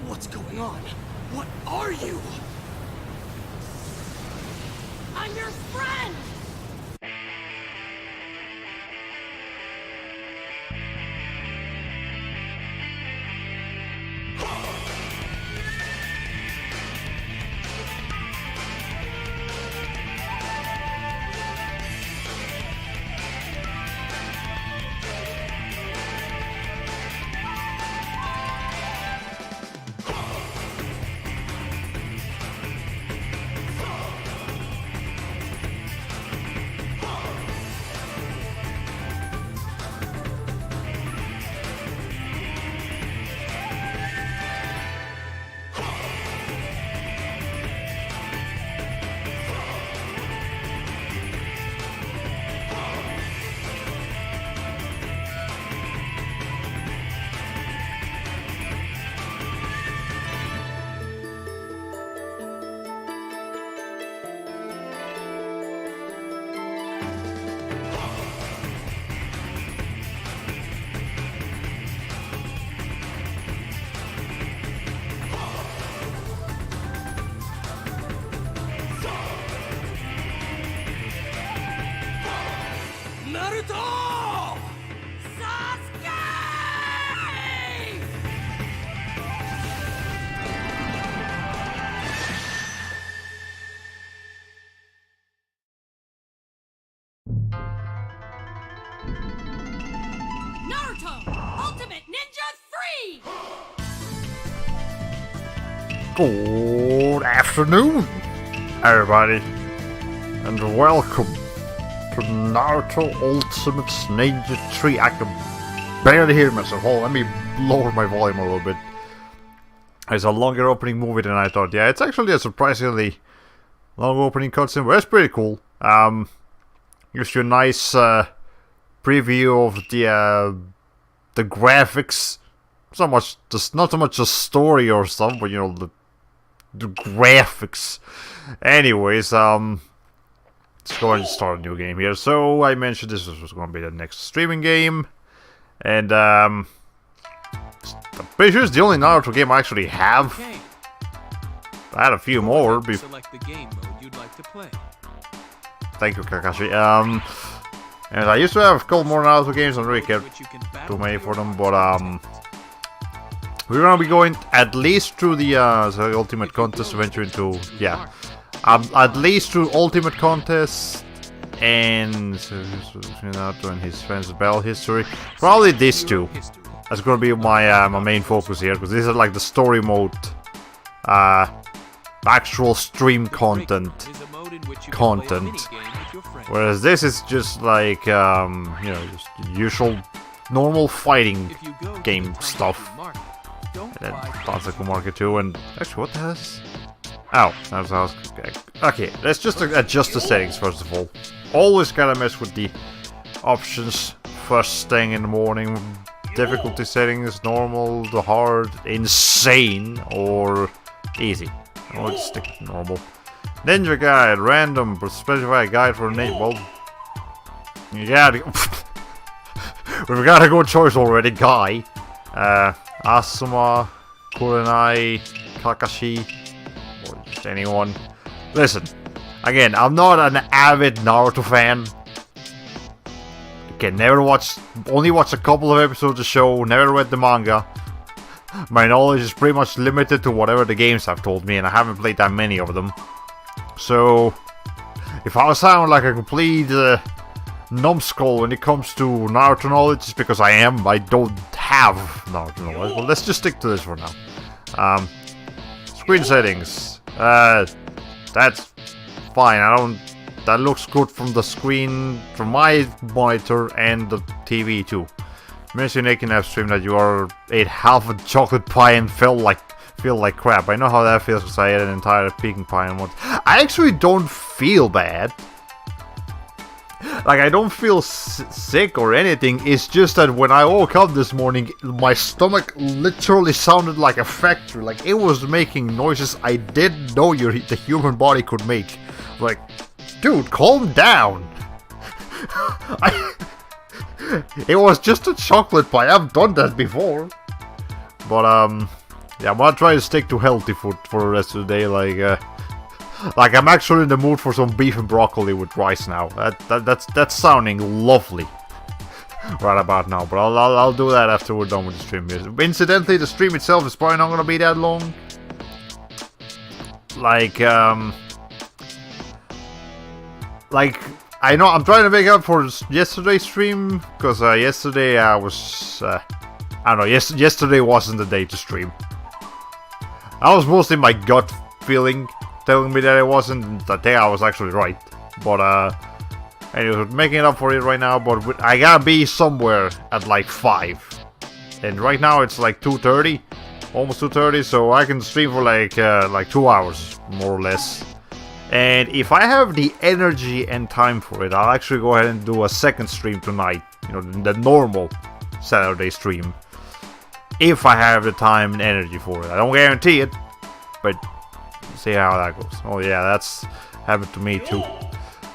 What's going on? What are you? I'm your friend! Naruto! Sasuke! Naruto! Ultimate Ninja 3! Good afternoon, everybody, and welcome to Naruto Ultimate Ninja 3. I can barely hear myself. Hold on, let me lower my volume a little bit. It's a longer opening movie than I thought. Yeah, it's actually a surprisingly long opening cutscene, but it's pretty cool. Gives you a nice preview of the graphics. Not so much the story or something, but you know, the graphics. Anyways, let's go ahead and start a new game here. So I mentioned this was going to be the next streaming game, and I'm pretty sure it's the only Naruto game I actually have. Okay. I had a few more. Select the game mode you'd like to play. Thank you, Kakashi. And I used to have a couple more Naruto games. I don't really care too many for them, but we're gonna be going at least through the Ultimate Contest venture into at least through Ultimate Contest and Naruto and his friends' battle history. Probably these two. That's gonna be my my main focus here, because these are like the story mode, actual stream content. Whereas this is just like you know, just usual normal fighting game stuff. And then Tansaku Market 2, and actually, what the hell is... Oh, that's how okay, let's just adjust the settings first of all. Always gotta mess with the options first thing in the morning. Difficulty settings, normal, the hard, insane, or easy. I'll just stick to normal. Ninja guide, random, specify guide for ninja. Well, yeah, we've got a good choice already, guy. Asuma, Kurenai, Kakashi, or just anyone. Listen, again, I'm not an avid Naruto fan. Again, only watched a couple of episodes of the show, never read the manga. My knowledge is pretty much limited to whatever the games have told me, and I haven't played that many of them. So, if I sound like a complete numbskull when it comes to Naruto knowledge, it's because I am. I don't have Naruto knowledge. Well, let's just stick to this for now. Screen settings. That's fine. That looks good from the screen, from my monitor and the TV too. Mention Nick in that stream that you ate half a chocolate pie and feel like crap. I know how that feels because I ate an entire pecan pie and once. I actually don't feel bad. Like, I don't feel sick or anything. It's just that when I woke up this morning, my stomach literally sounded like a factory. Like, it was making noises I didn't know the human body could make. Like, dude, calm down. It was just a chocolate pie. I've done that before. But yeah, I'm gonna try to stick to healthy food for the rest of the day. Like I'm actually in the mood for some beef and broccoli with rice now. That's sounding lovely right about now. But I'll do that after we're done with the stream. Incidentally, the stream itself is probably not gonna be that long. Like I know I'm trying to make up for yesterday's stream because yesterday I was I don't know. Yesterday wasn't the day to stream. I was mostly my gut feeling telling me that it wasn't. I think I was actually right. But anyway, making it up for it right now. But I gotta be somewhere at like 5, and right now it's like 2:30, almost 2:30. So I can stream for like 2 hours more or less. And if I have the energy and time for it, I'll actually go ahead and do a second stream tonight. You know, the normal Saturday stream. If I have the time and energy for it. I don't guarantee it, but see how that goes. Oh yeah, that's happened to me too.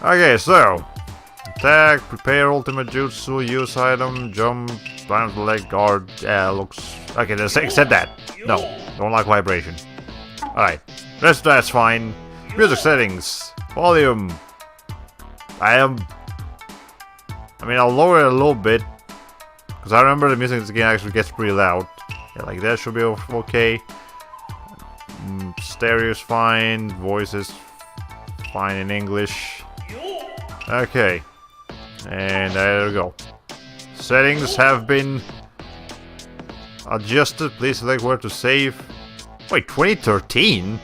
Okay, so attack, prepare ultimate jutsu, use item, jump, climb the leg, guard. Yeah, looks okay. Said that. No, don't like vibration. All right, that's fine. Music settings, volume. I mean, I'll lower it a little bit because I remember the music in this game actually gets pretty loud. Yeah, like that should be okay. Stereo's fine. Voice is fine in English. Okay, and there we go. Settings have been adjusted. Please select where to save. Wait, 2013?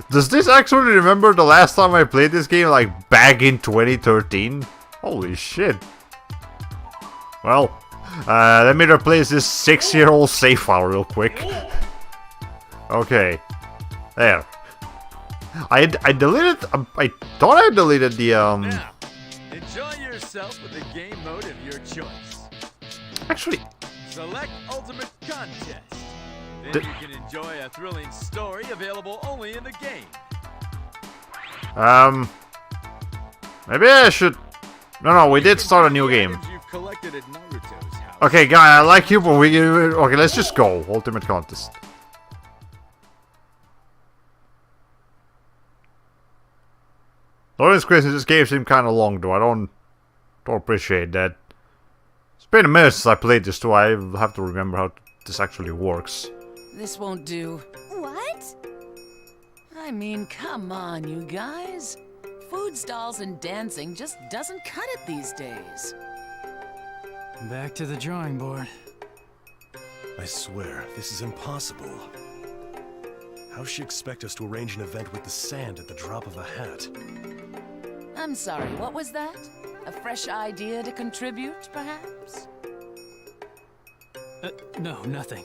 Does this actually remember the last time I played this game, like back in 2013? Holy shit. Well, let me replace this 6-year-old save file real quick. Okay. There. I deleted... I thought I deleted the, Now, enjoy yourself with the game mode of your choice. Actually... Select Ultimate Contest. Then you can enjoy a thrilling story available only in the game. Maybe I should... No, we did start a new game. You've collected at Naruto's house. Okay, guy, I like you, but we... Okay, let's just go. Ultimate Contest. Lawrence Chris, this game seemed kind of long, though. I don't appreciate that. It's been a minute since I played this, too. I have to remember how this actually works. This won't do. What? I mean, come on, you guys. Food stalls and dancing just doesn't cut it these days. Back to the drawing board. I swear, this is impossible. How's she expect us to arrange an event with the sand at the drop of a hat? I'm sorry, what was that? A fresh idea to contribute, perhaps? No, nothing.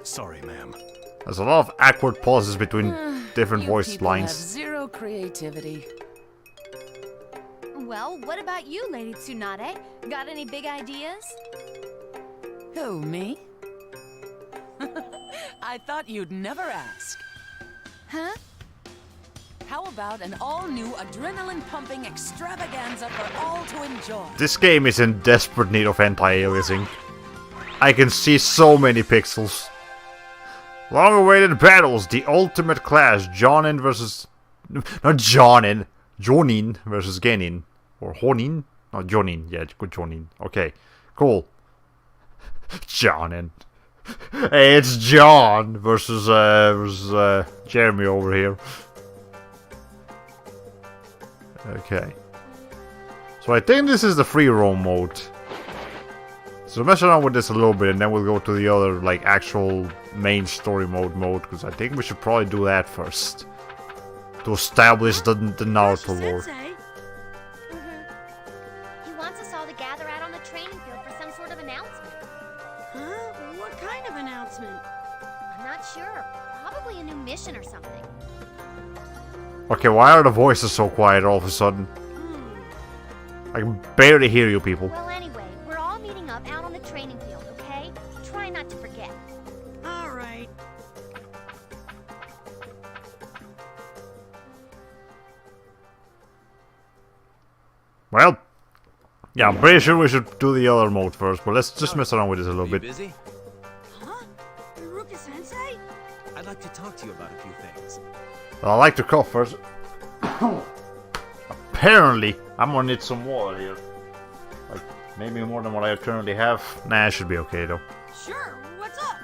Sorry, ma'am. There's a lot of awkward pauses between different You voice people lines. have zero creativity. Well, what about you, Lady Tsunade? Got any big ideas? Who, me? I thought you'd never ask. Huh? How about an all-new adrenaline-pumping extravaganza for all to enjoy? This game is in desperate need of anti-aliasing. I can see so many pixels. Long-awaited battles, the ultimate clash, Jonin versus... Not Jonin. Jonin versus Genin. Or Honin? No, Jonin. Yeah, good Jonin. Okay, cool. Jonin. Hey, it's John versus Jeremy over here. Okay. So I think this is the free roam mode. So mess around with this a little bit and then we'll go to the other, like, actual main story mode, because I think we should probably do that first. To establish the Naruto lore. He wants us all to gather out on the training field for some sort of announcement. Huh? What kind of announcement? I'm not sure. Probably a new mission or something. Okay, why are the voices so quiet all of a sudden? I can barely hear you people. Well, anyway, we're all meeting up out on the training field, okay? Try not to forget. All right. Well, yeah, I'm pretty sure we should do the other mode first, but let's just mess around with this a little You bit. busy? Huh? Naruto-sensei? I'd like to talk to you about a few things. Well, I like to cough first. Apparently, I'm gonna need some water here. Like, maybe more than what I currently have. Nah, it should be okay though. Sure, what's up?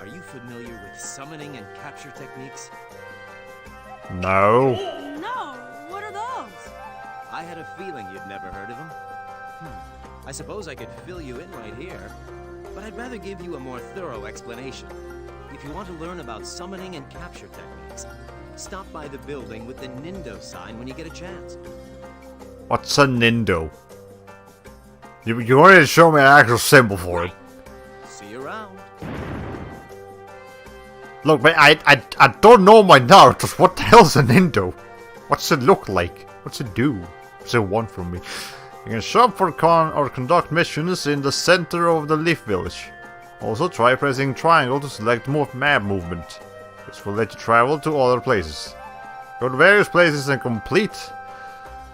Are you familiar with summoning and capture techniques? No. No, what are those? I had a feeling you'd never heard of them. I suppose I could fill you in right here, but I'd rather give you a more thorough explanation. If you want to learn about summoning and capture techniques, stop by the building with the Nindo sign when you get a chance. What's a Nindo? You already showed me an actual symbol for it. See you around. Look, man, I don't know my Naruto. What the hell's a Nindo? What's it look like? What's it do? What's it want from me? You can shop for or conduct missions in the center of the Leaf Village. Also, try pressing triangle to select map movement. This will let you travel to other places. Go to various places and complete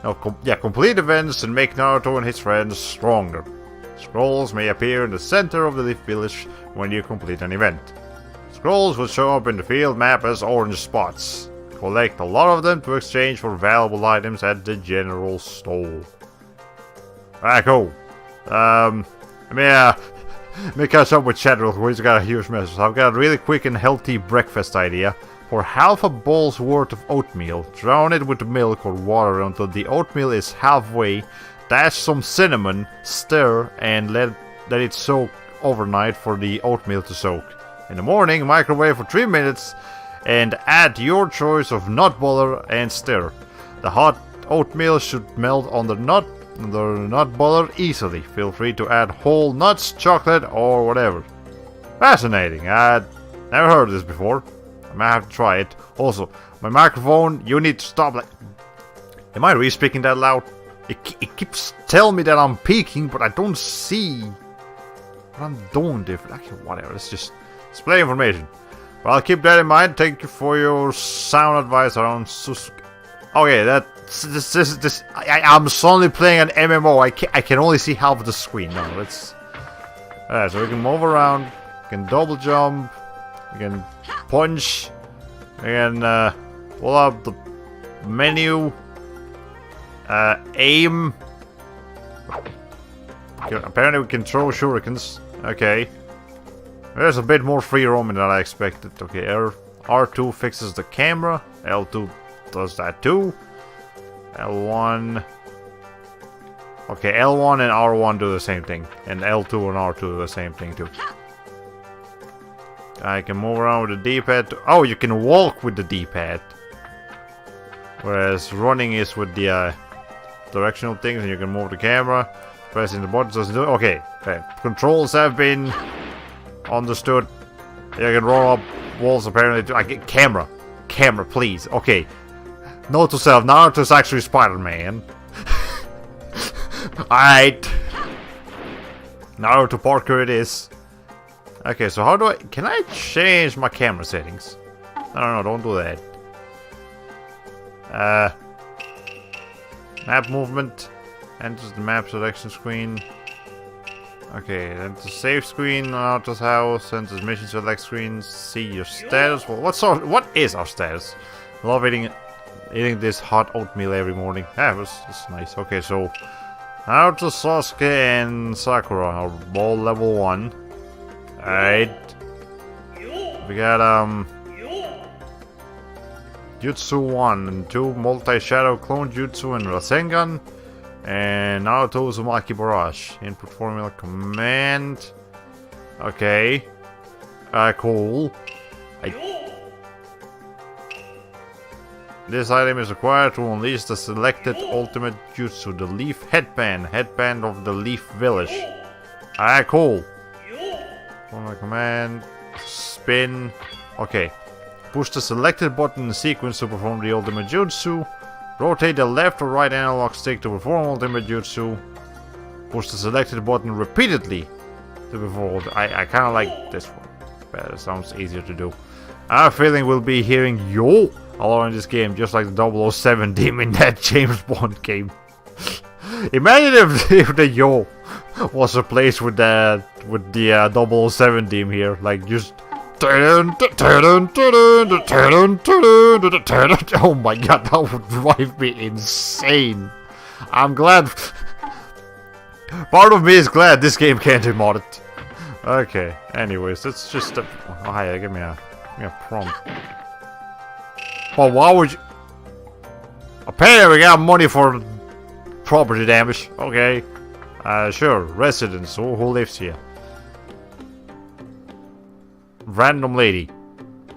events and make Naruto and his friends stronger. Scrolls may appear in the center of the Leaf Village when you complete an event. Scrolls will show up in the field map as orange spots. Collect a lot of them to exchange for valuable items at the general store. Alright, cool. Let me catch up with chat real quick. He's got a huge message. I've got a really quick and healthy breakfast idea. For half a bowl's worth of oatmeal, drown it with milk or water until the oatmeal is halfway, dash some cinnamon, stir, and let it soak overnight for the oatmeal to soak. In the morning, microwave for 3 minutes, and add your choice of nut butter and stir. The hot oatmeal should melt on the nut butter easily. Feel free to add whole nuts, chocolate, or whatever. Fascinating. I'd never heard of this before. I might have to try it. Also, my microphone, you need to stop. Am I really speaking that loud? It keeps telling me that I'm peaking, but I don't see what I'm doing different. Actually, whatever. It's just display information. But I'll keep that in mind. Thank you for your sound advice around Susuke. Okay, I'm suddenly playing an MMO. I can only see half of the screen. No, let's. Alright, so we can move around. We can double jump. We can punch. We can pull up the menu. Aim. Okay, apparently we can throw shurikens. Okay. There's a bit more free roaming than I expected. Okay, R2 fixes the camera. L2 does that too. L1. Okay, L1 and R1 do the same thing. And L2 and R2 do the same thing too. I can move around with the D-pad. Oh, you can walk with the D-pad. Whereas running is with the directional things, and you can move the camera. Pressing the buttons doesn't do it. Okay, okay. Controls have been understood. You can roll up walls apparently. I get camera, please. Okay. Note to self: Naruto's actually Spider-Man. Alright. Naruto Parker it is. Okay, so how do I... Can I change my camera settings? No, don't do that. Map movement. Enters the map selection screen. Okay, enter save screen, Naruto's house, enters mission select screen, see your status. Well, what is our status? Love eating this hot oatmeal every morning. Yeah, that's nice. Okay, so Naruto, Sasuke, and Sakura are all level 1. Alright. We got Jutsu 1 and 2 multi-shadow clone jutsu and Rasengan. And Naruto Uzumaki Barrage. Input formula command. Okay. Cool. This item is required to unleash the selected ultimate jutsu, the Leaf Headband. Headband of the Leaf Village. Cool. Formula command. Spin. Okay. Push the selected button in sequence to perform the ultimate jutsu. Rotate the left or right analog stick to perform ultimate jutsu. Push the selected button repeatedly to perform. I kind of like this one better. Sounds easier to do. I have a feeling we'll be hearing yo a lot in this game, just like the 007 demon in that James Bond game. Imagine if the yo was replaced with the 007 theme here, like just. Oh my god, that would drive me insane. I'm glad. Part of me is glad this game can't be modded. Okay, anyways, let's just. Oh, hi, give me a prompt. But why would you. Apparently, we got money for property damage. Okay. Sure. Residents. Who lives here? Random lady.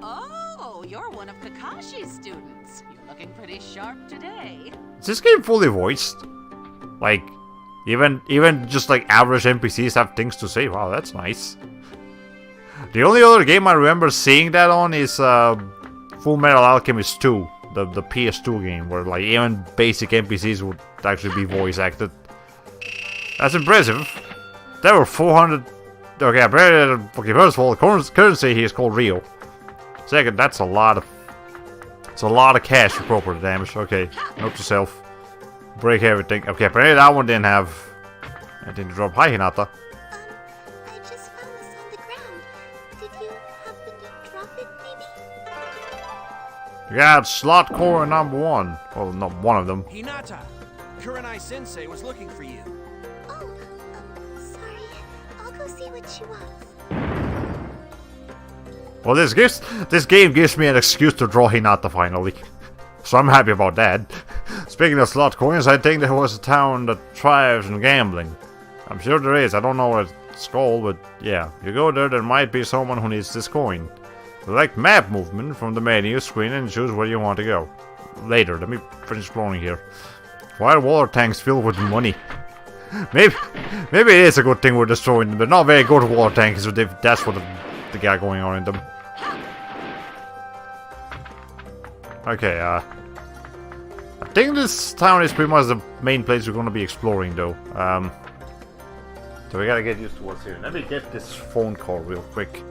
Oh, you're one of Kakashi's students. You're looking pretty sharp today. Is this game fully voiced? Like, even just like average NPCs have things to say. Wow, that's nice. The only other game I remember seeing that on is Full Metal Alchemist 2, the PS2 game, where like even basic NPCs would actually be voice acted. That's impressive. There were 400. Okay, okay. First of all, the currency here is called Rio. Second, that's a lot of. It's a lot of cash for property damage. Okay, note to self. Break everything. Okay, apparently that one didn't have anything to drop. Hi, Hinata. I just found this on the ground. Did you happen to drop it, maybe? You got slot core number 1. Well, not one of them. Hinata, Kurenai-sensei was looking for you. Oh, sorry. I'll go see what she wants. Well, this game gives me an excuse to draw Hinata finally. So I'm happy about that. Speaking of slot coins, I think there was a town that thrives in gambling. I'm sure there is. I don't know what it's called, but yeah. You go there might be someone who needs this coin. Select map movement from the menu screen and choose where you want to go. Later, let me finish exploring here. Why are water tanks filled with money? Maybe it is a good thing we're destroying them, but not very good water tanks if that's what the guy going on in them. Okay, I think this town is pretty much the main place we're going to be exploring, though. So we gotta get used to what's here. Let me get this phone call real quick.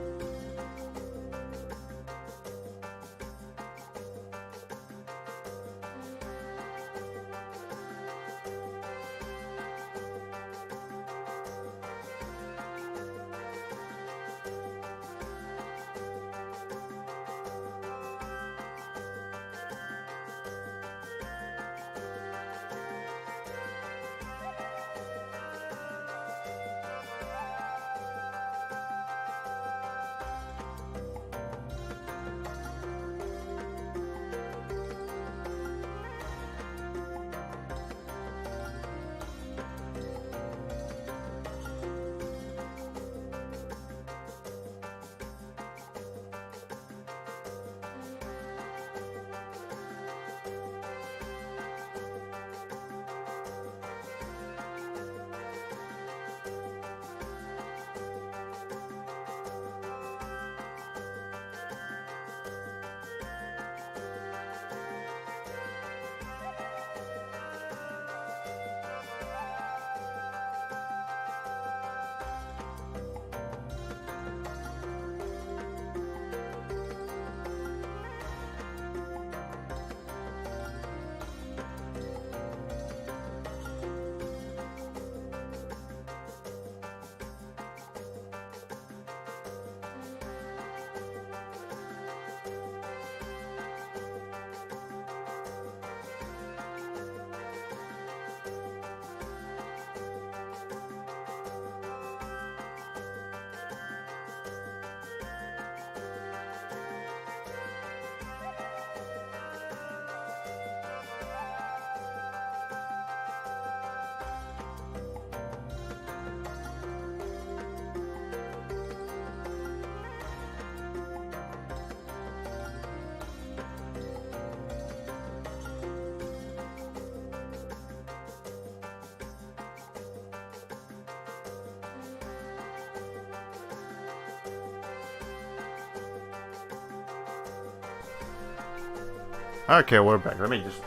Okay, we're back. Let me just.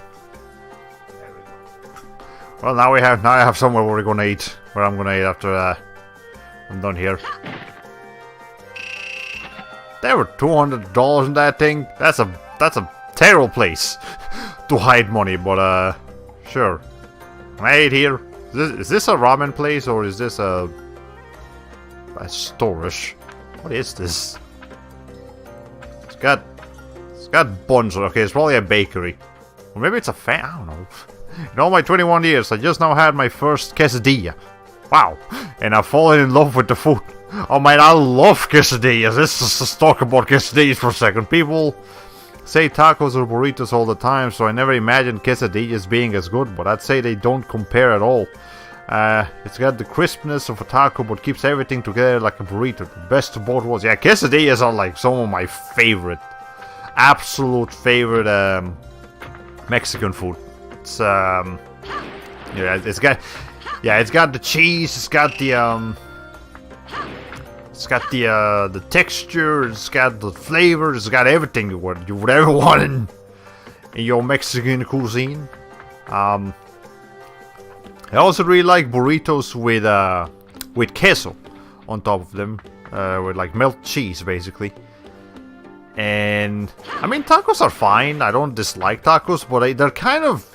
There we go. Well, now I have somewhere where we're gonna eat. Where I'm gonna eat after I'm done here. There were $200 in that thing. That's a terrible place to hide money, but sure. Can I eat here? Is this a ramen place or is this a storage? What is this? It's got buns. Okay, it's probably a bakery. Or maybe it's a fan. I don't know. In all my 21 years, I just now had my first quesadilla. Wow. And I've fallen in love with the food. Oh man, I love quesadillas. Let's talk about quesadillas for a second. People say tacos or burritos all the time, so I never imagined quesadillas being as good, but I'd say they don't compare at all. It's got the crispness of a taco, but keeps everything together like a burrito. The best of both worlds. Yeah, quesadillas are like some of my favorite, absolute favorite Mexican food. It's yeah, it's got the cheese, it's got the texture, it's got the flavor, it's got everything you would ever want in your Mexican cuisine. I also really like burritos with queso on top of them, with like melted cheese basically. And I mean, tacos are fine. I don't dislike tacos, but they're kind of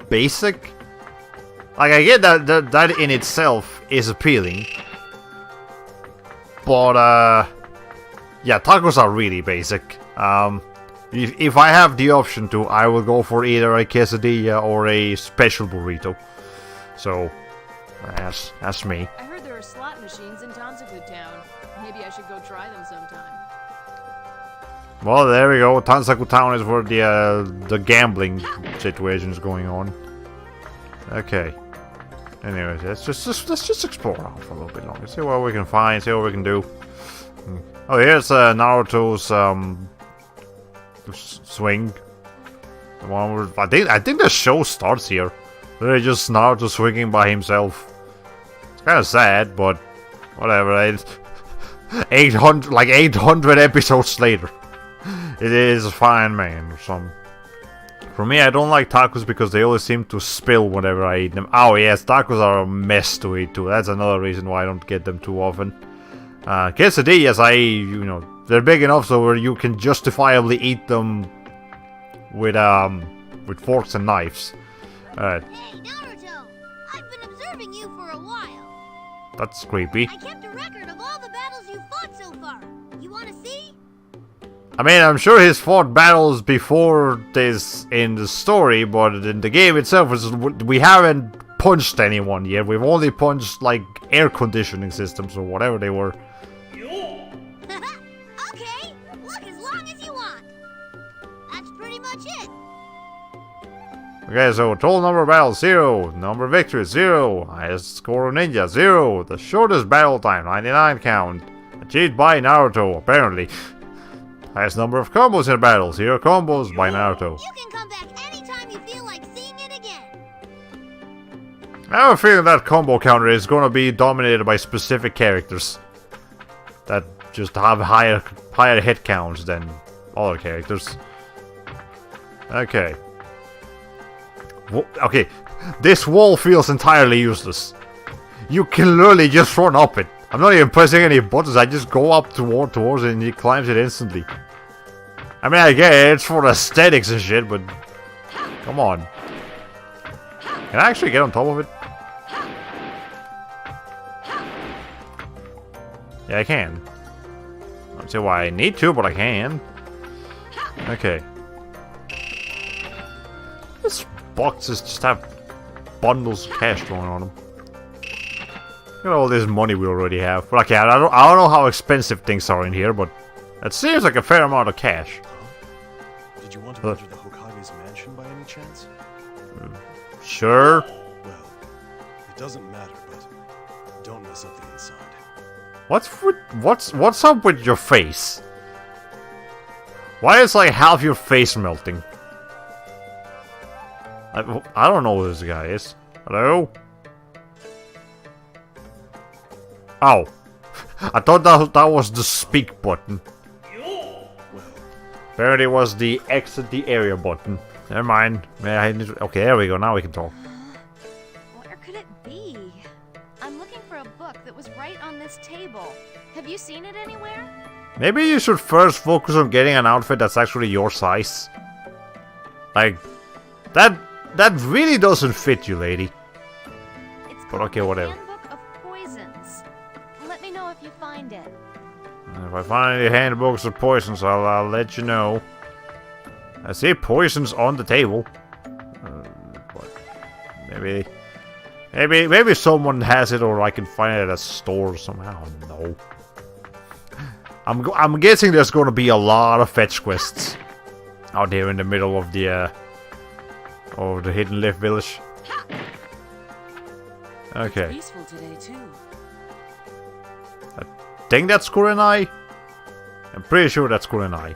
basic. Like, I get that in itself is appealing, but yeah, tacos are really basic. If I have the option to, I will go for either a quesadilla or a special burrito. So that's me. I heard there are slot machines in Tanzaku Town. Maybe I should go try them sometime. Well, there we go. Tanzaku Town is where the gambling situation is going on. Okay. Anyways, let's just explore around for a little bit longer. See what we can find. See what we can do. Oh, here's Naruto's swing. The one where I think the show starts here. Literally just Naruto swinging by himself. It's kind of sad, but whatever. 800 episodes later. It is fine, man. For me, I don't like tacos because they always seem to spill whenever I eat them. Oh yes, tacos are a mess to eat too. That's another reason why I don't get them too often. Quesadillas, they're big enough so where you can justifiably eat them with forks and knives. Hey, Naruto! I've been observing you for a while. That's creepy. I kept a record of all the battles you fought so far. You want to see? I mean, I'm sure he's fought battles before this in the story, but in the game itself, we haven't punched anyone yet. We've only punched, like, air conditioning systems or whatever they were. Okay, look as long as you want. That's pretty much it. Okay, so total number of battles, 0. Number of victories, 0. Highest score of ninja, 0. The shortest battle time, 99 count. Achieved by Naruto, apparently. Highest number of combos in a battle, 0 combos by Naruto. You can come back anytime you feel like seeing it again. I have a feeling that combo counter is gonna be dominated by specific characters that just have higher hit counts than other characters. Okay. Okay, this wall feels entirely useless. You can literally just run up it. I'm not even pressing any buttons, I just go up towards it and he climbs it instantly. I mean, I get it, it's for aesthetics and shit, but come on. Can I actually get on top of it? Yeah, I can. I don't see why I need to, but I can. Okay. These boxes just have bundles of cash going on them. Look at all this money we already have. But okay, I don't know how expensive things are in here, but it seems like a fair amount of cash. Did you want to enter the Hokage's mansion by any chance? Sure. Well, it doesn't matter, but don't mess up the inside. What's up with your face? Why is like half your face melting? I don't know who this guy is. Hello? Oh. I thought that was the speak button. Apparently it was the exit the area button. Never mind. Okay, there we go. Now we can talk. Where could it be? I'm looking for a book that was right on this table. Have you seen it anywhere? Maybe you should first focus on getting an outfit that's actually your size. Like, that really doesn't fit you, lady. But okay, whatever. Handbook of Poisons. Let me know if you find it. If I find any handbooks of poisons, I'll let you know. I see poisons on the table. But maybe someone has it, or I can find it at a store somehow. I don't know. I'm guessing there's going to be a lot of fetch quests out here in the middle of the Hidden Leaf Village. Okay. It's peaceful today too. I think that's Kurenai. I'm pretty sure that's Kurenai.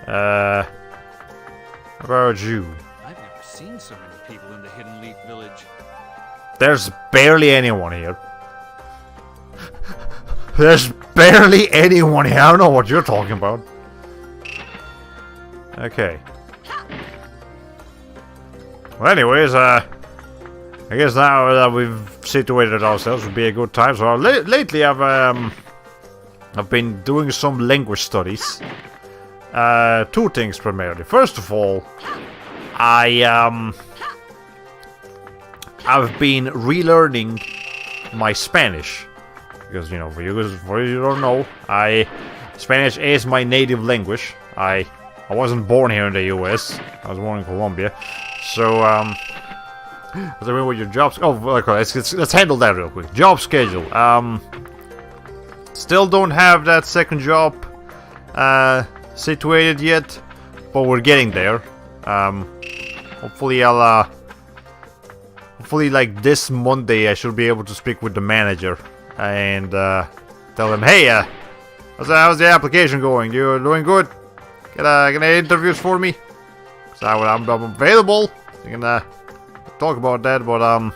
How about you? I've never seen so many people in the Hidden Leaf Village. There's barely anyone here. There's barely anyone here. I don't know what you're talking about. Okay. Well, anyways, I guess now that we've situated ourselves, would be a good time. So lately, I've been doing some language studies. Two things primarily. First of all, I've been relearning my Spanish. Because, you know, for you who don't know, Spanish is my native language. I wasn't born here in the US. I was born in Colombia. So, what's the with your jobs? Oh, okay, let's handle that real quick. Job schedule. Still don't have that second job situated yet, but we're getting there. Hopefully hopefully like this Monday I should be able to speak with the manager and tell him, hey, how's the application going? You're doing good? Get any interviews for me? So I'm available. You can talk about that, but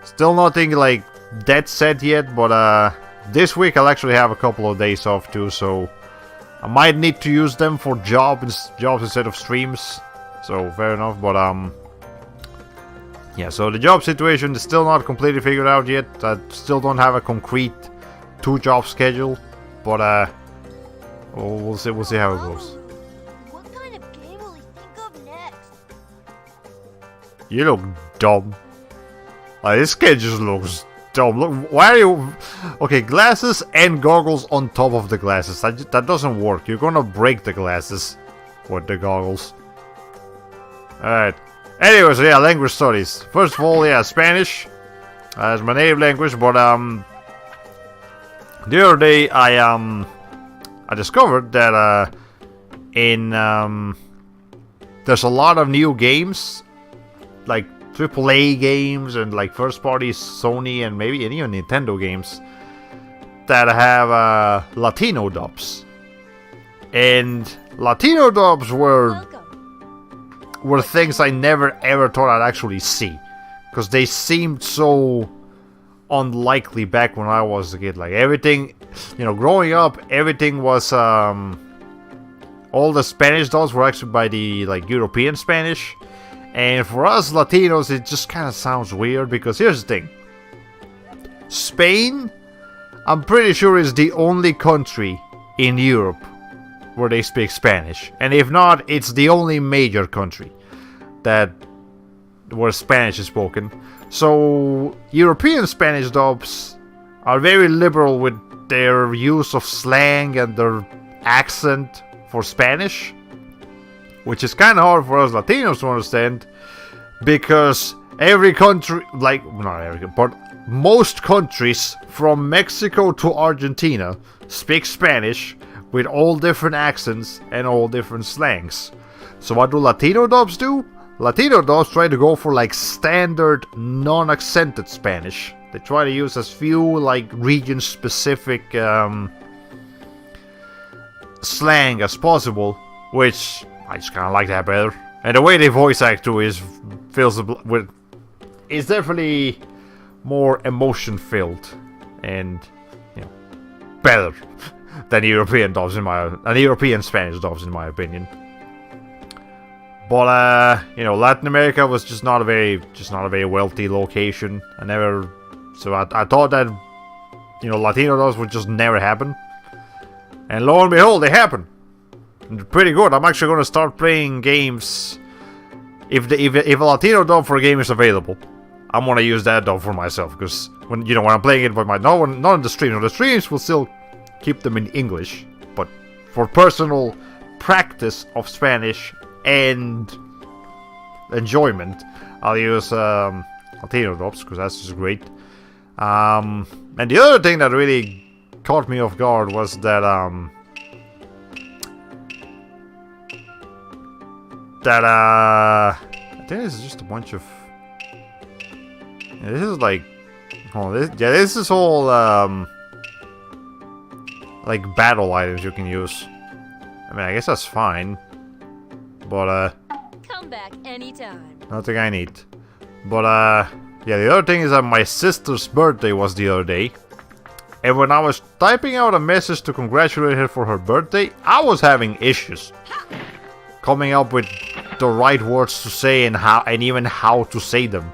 still nothing like that set yet. But this week I'll actually have a couple of days off too, so I might need to use them for jobs instead of streams. So fair enough, but yeah. So the job situation is still not completely figured out yet. I still don't have a concrete 2-job schedule, but we'll see how it goes. What kind of game will he think of next? You look dumb. Like, this kid just looks dumb. Look, why are you... Okay, glasses and goggles on top of the glasses. That doesn't work. You're gonna break the glasses with the goggles. Alright. Anyways, yeah, language studies. First of all, yeah, Spanish. It's my native language, but the other day I discovered that there's a lot of new games, like AAA games and like first-party Sony and maybe even Nintendo games that have Latino dubs. And Latino dubs were things I never ever thought I'd actually see, because they seemed so unlikely back when I was a kid. Like everything, you know, growing up, everything was all the Spanish dubs were actually by the like European Spanish, and for us Latinos it just kind of sounds weird, because here's the thing: Spain, I'm pretty sure, is the only country in Europe where they speak Spanish, and if not, it's the only major country where Spanish is spoken. So European Spanish dubs are very liberal with their use of slang and their accent for Spanish, which is kind of hard for us Latinos to understand, because every country, like not every, but most countries from Mexico to Argentina speak Spanish with all different accents and all different slangs. So what do Latino dubs do? Latino dubs try to go for like standard non-accented Spanish. They try to use as few like region-specific slang as possible, which I just kind of like that better. And the way they voice act too is definitely more emotion-filled and, you know, better than European Spanish dubs in my opinion. But you know, Latin America was just not a very wealthy location. So I thought that, you know, Latino dubs would just never happen. And lo and behold, they happen. And they're pretty good. I'm actually gonna start playing games if a Latino dub for a game is available. I'm gonna use that though for myself, because when when I'm playing it with my not on the stream, the streams will still keep them in English, but for personal practice of Spanish and enjoyment, I'll use Latino drops, because that's just great. And the other thing that really caught me off guard was that I think this is just a bunch of. Yeah, this is like, this is all like battle items you can use. I mean, I guess that's fine, but Come back anytime. nothing I need. But yeah, the other thing is that my sister's birthday was the other day, and when I was typing out a message to congratulate her for her birthday, I was having issues coming up with the right words to say and even how to say them.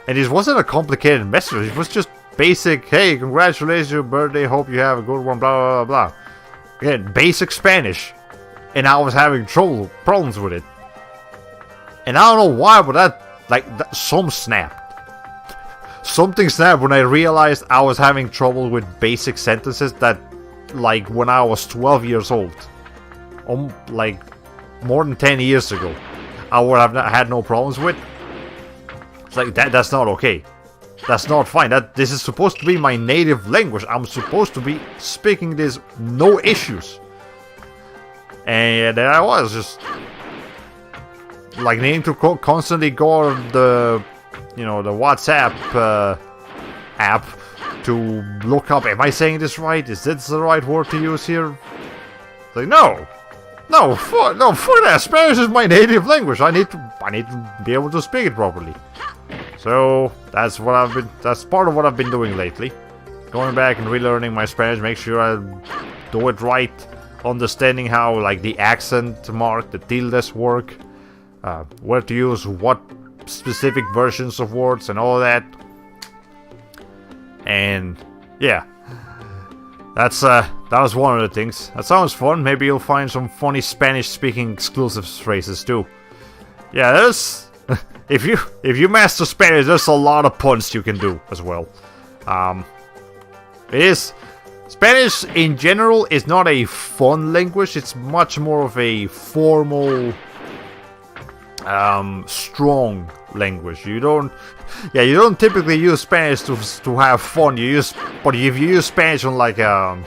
And this wasn't a complicated message, it was just basic, hey, congratulations on your birthday, hope you have a good one, blah, blah, blah. Again, basic Spanish. And I was having problems with it. And I don't know why, but some snapped. Something snapped when I realized I was having trouble with basic sentences that, like, when I was 12 years old. Like, more than 10 years ago. I would have had no problems with. It's like, that's not okay. That's not fine. This is supposed to be my native language. I'm supposed to be speaking this no issues. And there I was, just like needing to constantly go on the, the WhatsApp app to look up, am I saying this right? Is this the right word to use here? It's like, no, fuck that. Spanish is my native language. I need to be able to speak it properly. So that's part of what I've been doing lately. Going back and relearning my Spanish, make sure I do it right, understanding how like the accent mark, the tildes work, where to use what specific versions of words and all that. And yeah, that was one of the things. That sounds fun. Maybe you'll find some funny Spanish-speaking exclusive phrases too. Yeah, there's. If you master Spanish, there's a lot of puns you can do as well. Spanish in general is not a fun language. It's much more of a formal, strong language. You don't typically use Spanish to have fun. But if you use Spanish on like a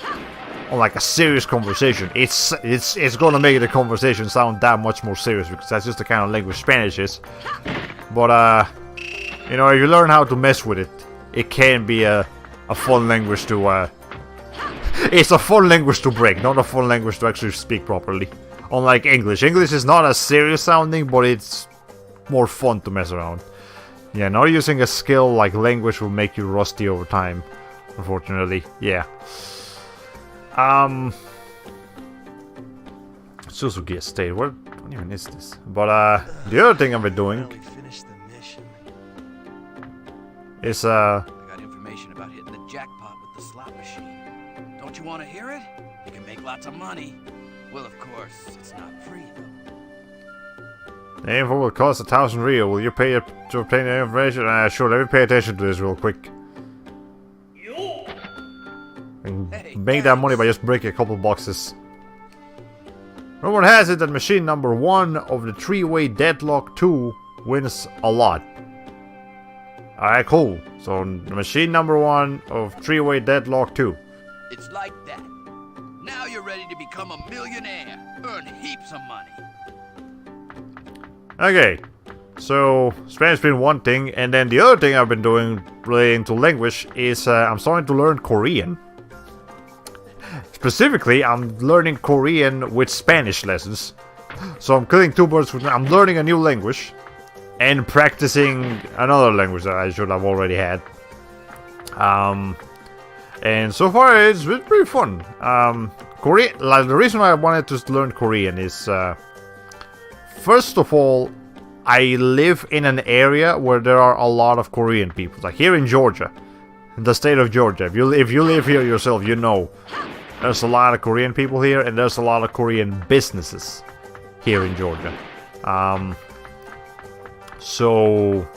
serious conversation, it's gonna make the conversation sound that much more serious, because that's just the kind of language Spanish is. But if you learn how to mess with it, it can be a fun language to it's a fun language to break, not a fun language to actually speak properly. Unlike English. English is not as serious sounding, but it's more fun to mess around. Yeah, not using a skill like language will make you rusty over time, unfortunately. Yeah. Suzuki Estate. What even is this? But the other thing I've been doing is I got information about hitting the jackpot with the slot machine. Don't you want to hear it? You can make lots of money. Well, of course, it's not free though. The info will cost 1,000 real. Will you pay to obtain the information? Sure, let me pay attention to this real quick. Make that money by just breaking a couple boxes. Rumor has it that machine number 1 of the 3-way deadlock 2 wins a lot. Alright, cool. So, machine number 1 of 3-way deadlock 2. It's like that. Now you're ready to become a millionaire. Earn heaps of money. Okay. So, Spanish been one thing, and then the other thing I've been doing relating to language is I'm starting to learn Korean. Specifically, I'm learning Korean with Spanish lessons. So I'm killing two birds with... I'm learning a new language and practicing another language that I should have already had. And so far it's been pretty fun. Korean, like, the reason I wanted to learn Korean is, first of all, I live in an area where there are a lot of Korean people. Like here in Georgia, in the state of Georgia. If you live here yourself, you know there's a lot of Korean people here, and there's a lot of Korean businesses here in Georgia. So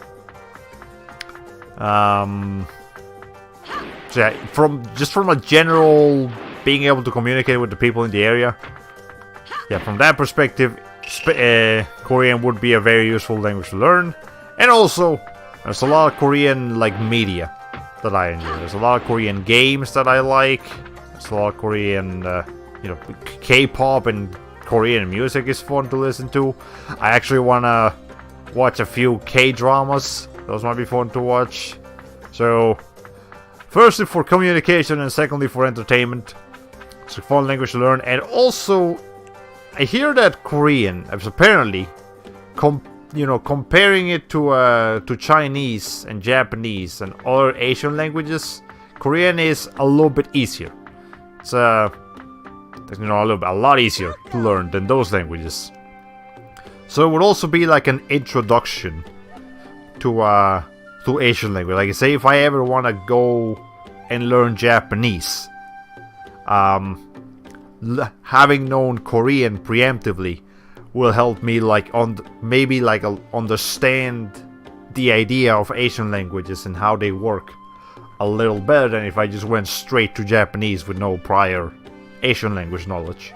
So yeah, from a general being able to communicate with the people in the area, yeah, from that perspective, Korean would be a very useful language to learn. And also, there's a lot of Korean like media that I enjoy. There's a lot of Korean games that I like. There's a lot of Korean, K-pop and Korean music is fun to listen to. I actually wanna watch a few K-dramas. Those might be fun to watch. So, firstly for communication and secondly for entertainment. It's a fun language to learn. And also, I hear that Korean is apparently, comparing it to Chinese and Japanese and other Asian languages, Korean is a little bit easier. It's a lot easier to learn than those languages. So it would also be like an introduction to Asian language. Like say if I ever want to go and learn Japanese, having known Korean preemptively will help me understand the idea of Asian languages and how they work a little better than if I just went straight to Japanese with no prior Asian language knowledge.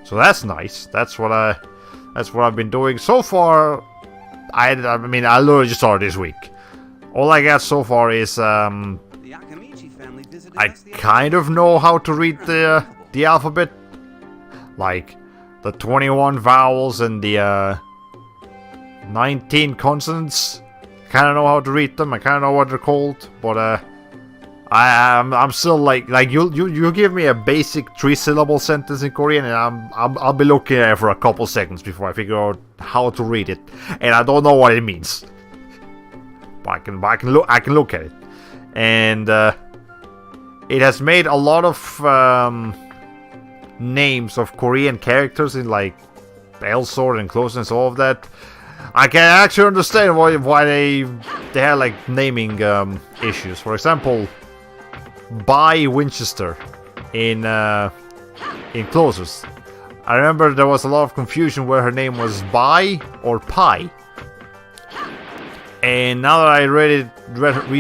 So that's nice. That's what I've been doing so far. I literally just started this week. All I got so far is I kind of know how to read the alphabet, like the 21 vowels and the 19 consonants. Kind of know how to read them. I kind of know what they're called, but I'm still like you give me a basic 3-syllable sentence in Korean and I'll be looking at it for a couple seconds before I figure out how to read it, and I don't know what it means. But I can look at it, and it has made a lot of names of Korean characters in like L-sword and closeness, all of that. I can actually understand why they had like naming issues. For example, Bai Winchester in Closers. I remember there was a lot of confusion where her name was Bai or Pai. And now that I read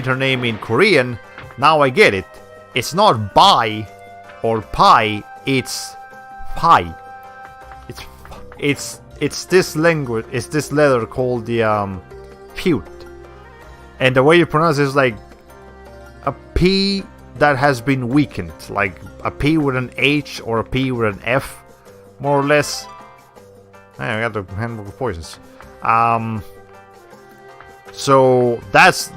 her name in Korean, now I get it. It's not Bai or Pai, it's Pai. It's this language, it's this letter called the Pute. And the way you pronounce it is like a P that has been weakened, like a P with an H or a P with an F, more or less. I got the Handbook of Poisons. So there's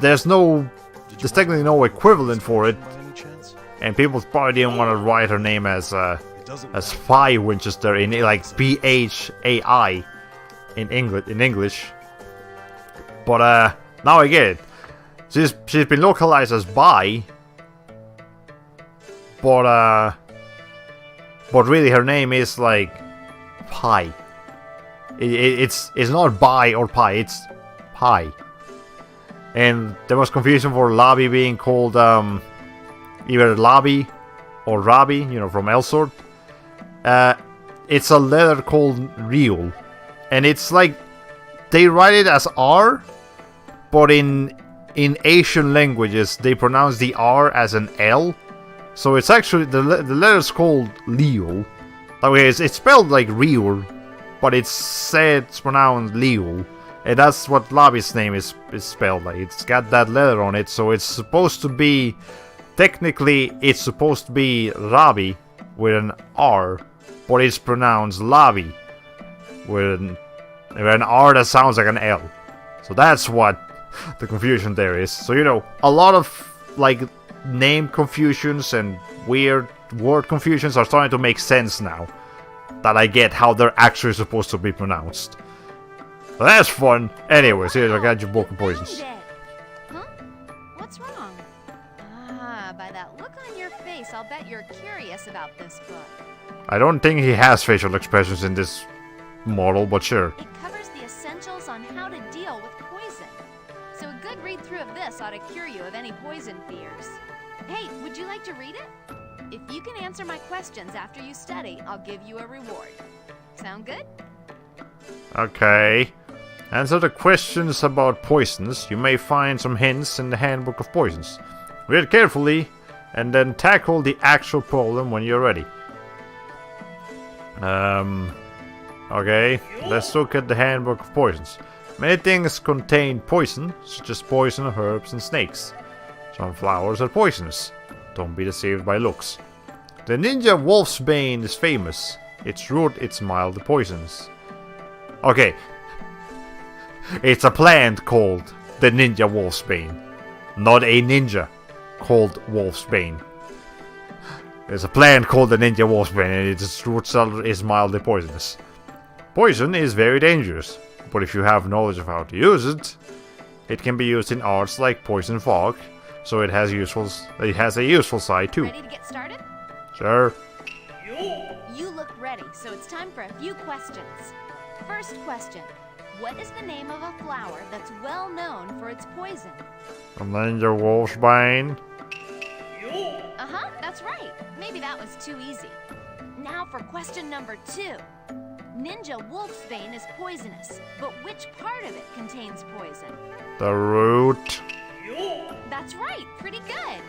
technically no equivalent for it, and people probably didn't want to write her name as Phi Winchester in like Phai in English. But now I get it. She's been localized as Bai, but really her name is like Pai. It's not Bai or Pai, it's Pai. And there was confusion for Labi being called either Labi or Rabi, from L-sword. It's a letter called Ryul, and it's like they write it as R, but in Asian languages they pronounce the R as an L, so it's actually the letter's called Liul. That way it's spelled like Ryul, but it's pronounced Liul, and that's what Labi's name is spelled like. It's got that letter on it, so it's supposed to be technically Rabi with an R, but it's pronounced Labi with an R that sounds like an L. So that's what the confusion there is. So a lot of like name confusions and weird word confusions are starting to make sense now that I get how they're actually supposed to be pronounced. So that's fun. Anyways, here I got your Book of Poisons. Huh? What's wrong? By that look on your face, I'll bet you're curious about this book. I don't think he has facial expressions in this model, but sure. It covers the essentials on how to deal with poison. So a good read-through of this ought to cure you of any poison fears. Hey, would you like to read it? If you can answer my questions after you study, I'll give you a reward. Sound good? Okay. Answer the questions about poisons. You may find some hints in the Handbook of Poisons. Read carefully, and then tackle the actual problem when you're ready. Okay, let's look at the Handbook of Poisons. Many things contain poison, such as poison herbs and snakes. Some flowers are poisonous. Don't be deceived by looks. The ninja wolf's bane is famous. Its root is mild poisons. Okay. It's a plant called the ninja wolf's bane. Not a ninja called wolf's bane. There's a plant called the ninja wolf's bane and its root is mildly poisonous. Poison is very dangerous, but if you have knowledge of how to use it, it can be used in arts like poison fog, so it has a useful side too. Ready to get started? Sure. You look ready, so it's time for a few questions. First question. What is the name of a flower that's well known for its poison? The ninja wolf's bane. Uh-huh, that's right. Maybe that was too easy. Now for question number 2. Ninja wolf's bane is poisonous, but which part of it contains poison? The root. That's right, pretty good.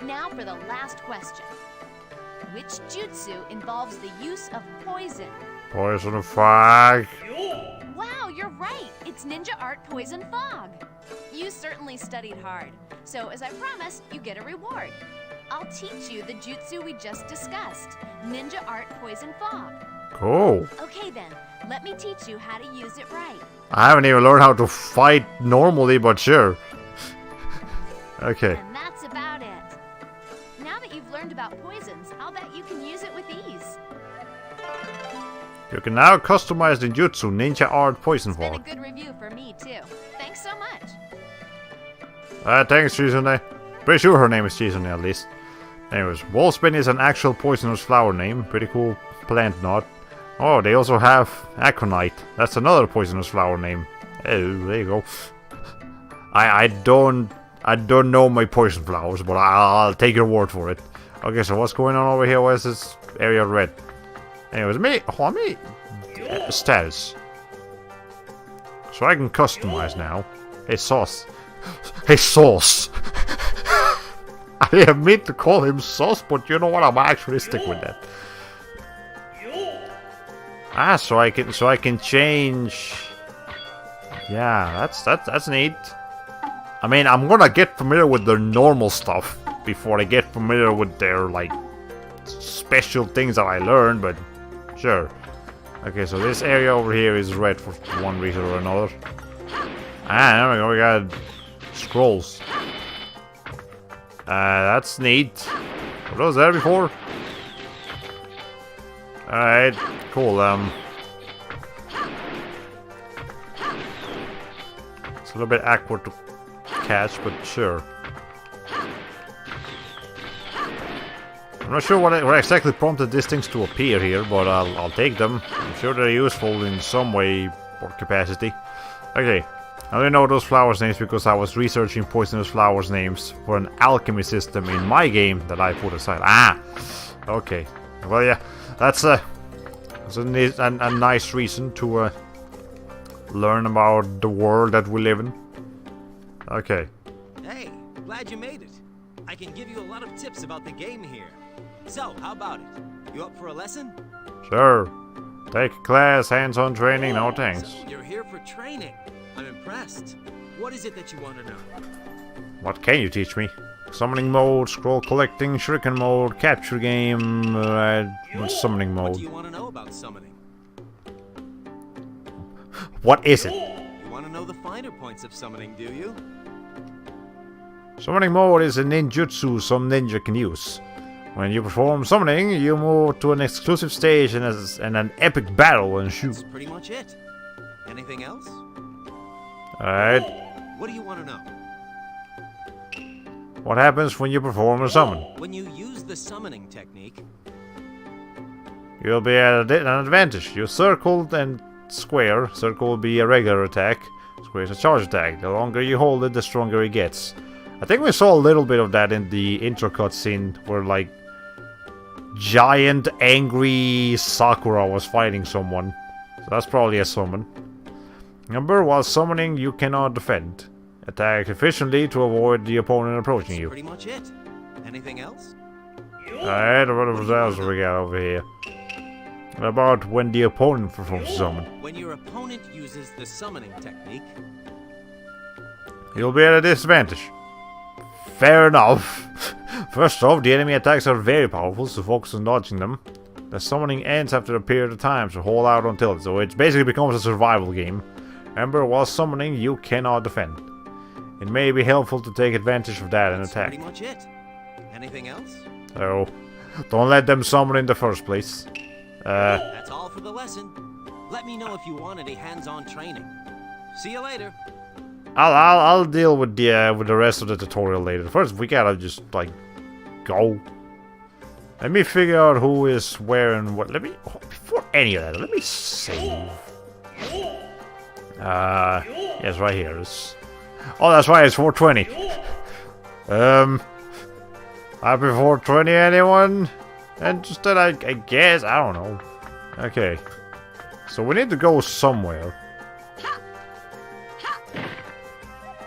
Now for the last question. Which jutsu involves the use of poison? Poison fog. Wow, you're right. It's Ninja Art Poison Fog. You certainly studied hard. So as I promised, you get a reward. I'll teach you the jutsu we just discussed. Ninja Art Poison Fog. Cool. Okay then, let me teach you how to use it right. I haven't even learned how to fight normally, but sure. Okay. And that's about it. Now that you've learned about poisons, I'll bet you can use it with ease. You can now customize the jutsu Ninja Art Poison It's been a Fog. good review for me too. Thanks so much. Thanks, Chizune. Pretty sure her name is Chizune at least. Anyways, Wolfsbane is an actual poisonous flower name. Pretty cool plant knot. Oh, they also have Aconite. That's another poisonous flower name. Oh, there you go. I don't know my poison flowers, but I'll take your word for it. Okay, so what's going on over here? Why is this area red? Anyways, status. So I can customize now. Hey, Sauce. Hey, Sauce. I didn't mean to call him Sauce, but you know what? I'm actually stick with that. Ah, so I can change. Yeah, that's neat. I mean, I'm gonna get familiar with their normal stuff before I get familiar with their like special things that I learned, but sure. Okay, so this area over here is red for one reason or another. Ah, there we go. We got scrolls. That's neat. Were those there before? Alright, cool. It's a little bit awkward to catch, but sure. I'm not sure what exactly prompted these things to appear here, but I'll take them. I'm sure they're useful in some way or capacity. Okay, I only know those flowers' names because I was researching poisonous flowers' names for an alchemy system in my game that I put aside. Ah! Okay. Well, yeah, that's a nice reason to learn about the world that we live in. Okay. Hey, glad you made it. I can give you a lot of tips about the game here. So, how about it? You up for a lesson? Sure. Take a class, hands-on training, no thanks. So you're here for training. I'm impressed. What is it that you want to know? What can you teach me? Summoning mode, scroll collecting, shuriken mode, capture game, summoning mode. What do you want to know about summoning? What is it? You want to know the finer points of summoning, do you? Summoning mode is a ninjutsu some ninja can use. When you perform summoning, you move to an exclusive stage and an epic battle ensues. That's pretty much it. Anything else? Alright. What do you want to know? What happens when you perform a summon? When you use the summoning technique, You'll be at an advantage. You circle and square. Circle will be a regular attack. Square is a charge attack. The longer you hold it, the stronger it gets. I think we saw a little bit of that in the intro cutscene where like giant angry Sakura was fighting someone. So that's probably a summon. Remember, while summoning, you cannot defend. Attack efficiently to avoid the opponent approaching you. Pretty much it. Anything else? Alright, what else do we got over here? What about when the opponent performs a summon? When your opponent uses the summoning technique, You'll be at a disadvantage. Fair enough. First off, the enemy attacks are very powerful, so focus on dodging them. The summoning ends after a period of time, so hold out until it. So it basically becomes a survival game. Remember, while summoning, you cannot defend. It may be helpful to take advantage of that and that's attack. pretty much it. Anything else? So, don't let them summon in the first place. That's all for the lesson. Let me know if you want any hands-on training. See you later. I'll deal with the rest of the tutorial later. First, we gotta just like go. Let me figure out who is where and what. Before any of that, let me save. Yes, right here. Oh, that's right. It's 420. Happy 420, anyone? Interested? I guess. I don't know. Okay. So we need to go somewhere.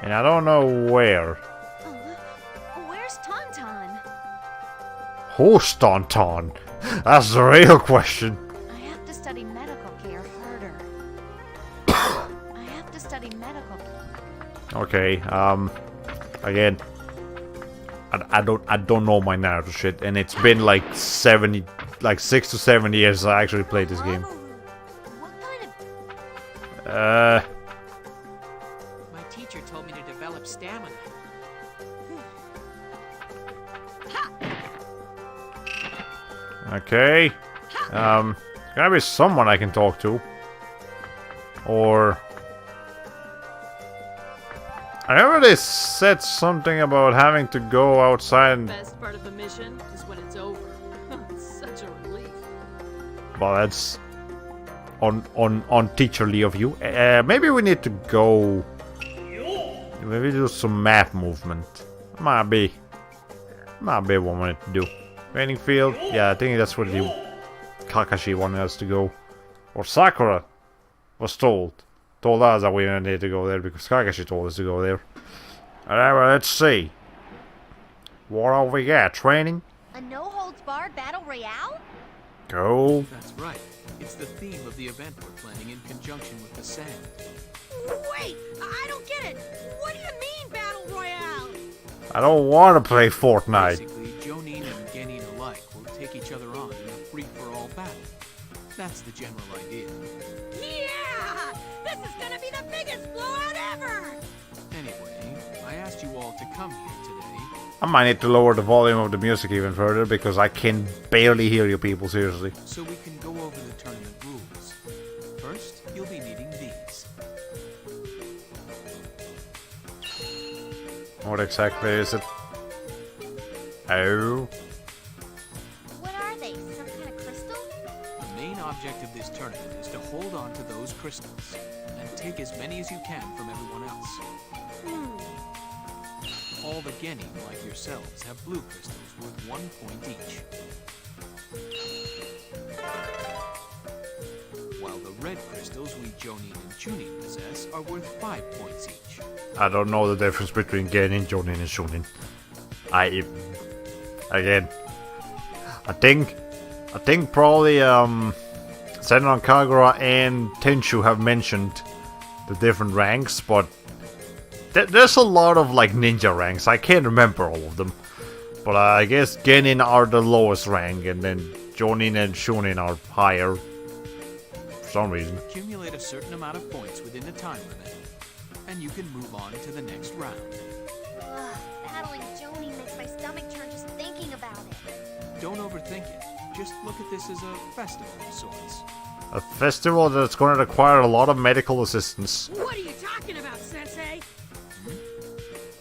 And I don't know where. Where's Tauntaun? Who's Tauntaun? That's the real question. I have to study medical care harder. I have to study medical care. Okay, again, I don't know my Naruto shit, and it's been like 6 to 7 years since I actually played this game. What kind of... My teacher told me to develop stamina. Okay, gotta be someone I can talk to, or I remember they said something about having to go outside and... Best part of the mission is when it's over. It's such a relief. Well, that's unteacherly of you. Maybe we need to go... Maybe do some map movement. Might be what we need to do. Training field? Yeah, I think that's where the Kakashi wanted us to go. Or Sakura was told us that we needed to go there because Kakashi told us to go there. Alright, well, let's see. What have we got? Training? A no-holds-barred battle royale? Go. That's right. It's the theme of the event we're planning in conjunction with the sand. Wait, I don't get it. What do you mean, Battle Royale? I don't want to play Fortnite. Basically, Jonin and Genin alike will take each other on in a free-for-all battle. That's the general idea. Yeah! This is gonna be the biggest blowout ever! Anyway, I asked you all to come here today. I might need to lower the volume of the music even further because I can barely hear you people, seriously. So we can go over the tournament rules. First, you'll be needing these. What exactly is it? Oh. What are they? Some kind of crystal? The main object of this tournament is to hold on to those crystals and take as many as you can from everyone else. All the Genin, like yourselves, have blue crystals worth 1 point each. While the red crystals we Jonin and Chunin possess are worth 5 points each. I don't know the difference between Genin, Jonin, and Shunin. I think probably Senran Kagura and Tenshu have mentioned the different ranks, but there's a lot of like ninja ranks. I can't remember all of them, but I guess Genin are the lowest rank, and then Jonin and Shunin are higher for some reason. Accumulate a certain amount of points within the time limit, and you can move on to the next round. Ugh, battling Jonin makes my stomach turn just thinking about it. Don't overthink it. Just look at this as a festival of sorts. A festival that's going to require a lot of medical assistance. What are you talking about, Sensei?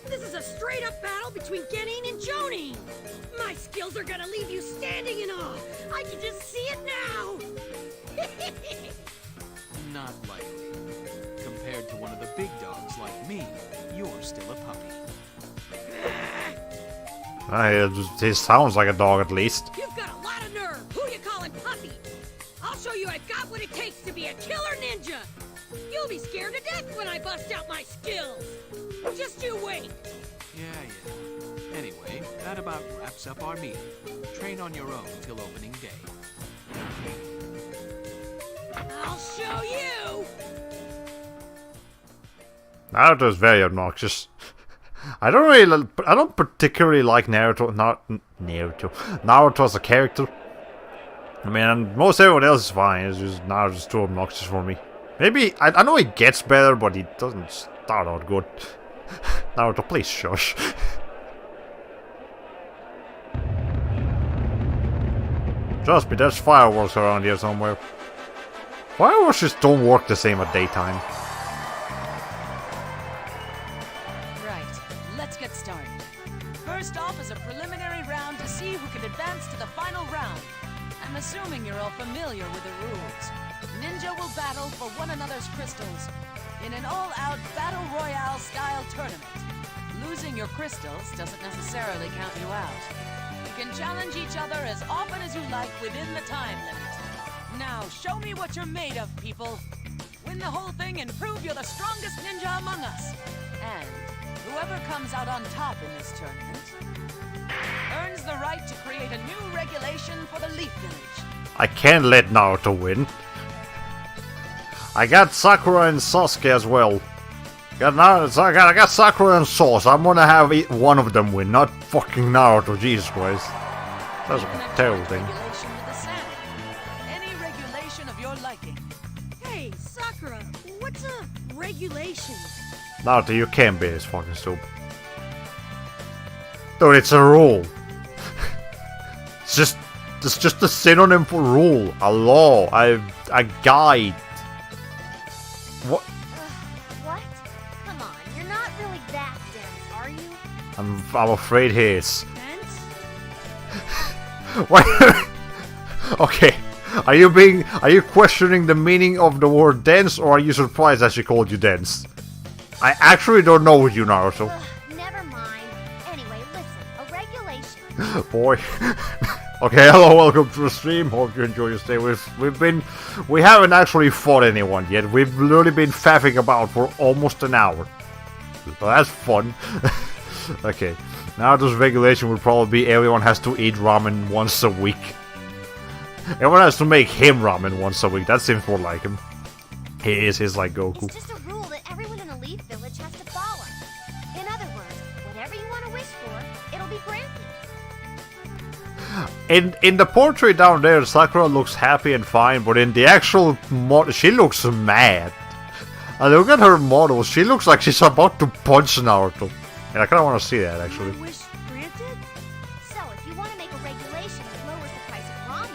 This is a straight-up battle between Genin and Jonin! My skills are gonna leave you standing in awe! I can just see it now! Not likely. Compared to one of the big dogs like me, you're still a puppy. He sounds like a dog at least. You've got a lot of nerve! Who you calling puppy? I'll show you I've got what it takes to be a killer ninja! You'll You'll be scared to death when I bust out my skills. Just you wait. Yeah. Anyway, that about wraps up our meeting. Train on your own till opening day. I'll show you. Naruto is very obnoxious. I don't particularly like Naruto. Naruto as a character. I mean, most everyone else is fine. It's just Naruto's too obnoxious for me. Maybe I know he gets better, but he doesn't start out good. Naruto, please shush. Trust me, there's fireworks around here somewhere. Fireworks just don't work the same at daytime. Right, let's get started. First off is a preliminary round to see who can advance to the final round. I'm assuming you're all familiar with the rules. Ninja will battle for one another's crystals in an all-out battle royale style tournament. Losing your crystals doesn't necessarily count you out. You can challenge each other as often as you like within the time limit. Now, show me what you're made of, people. Win the whole thing and prove you're the strongest ninja among us. And whoever comes out on top in this tournament earns the right to create a new regulation for the Leaf Village. I can't let Naruto win. I got Sakura and Sasuke as well. I got Sakura and Sauce. I'm gonna have one of them win, not fucking Naruto. Jesus Christ. That's a terrible thing. Regulation with the sand. Any regulation of your liking. Hey, Sakura, what's a regulation? Naruto, you can't be this fucking stupid. Dude, it's a rule. It's just a synonym for rule, a law, a guide. What? What? Come on, you're not really that dense, are you? I'm afraid he is. Dense? Why? Okay. Are you questioning the meaning of the word dense, or are you surprised that she called you dense? I actually don't know you, Naruto. Never mind. Anyway, listen, a regulation. Boy. Okay, hello, welcome to the stream. Hope you enjoy your stay. We haven't actually fought anyone yet. We've literally been faffing about for almost an hour. So that's fun. Okay, now this regulation would probably be everyone has to eat ramen once a week. Everyone has to make him ramen once a week. That seems more like him. He's like Goku. It's just a rule that everyone in the Leaf Village has to follow. In other words, whatever you want to wish for, it'll be granted. In the portrait down there, Sakura looks happy and fine, but in the actual model, she looks mad. And look at her model, she looks like she's about to punch Naruto. And I kinda wanna see that, actually. Wish granted? So, if you want to make a regulation that lowers the price of ramen,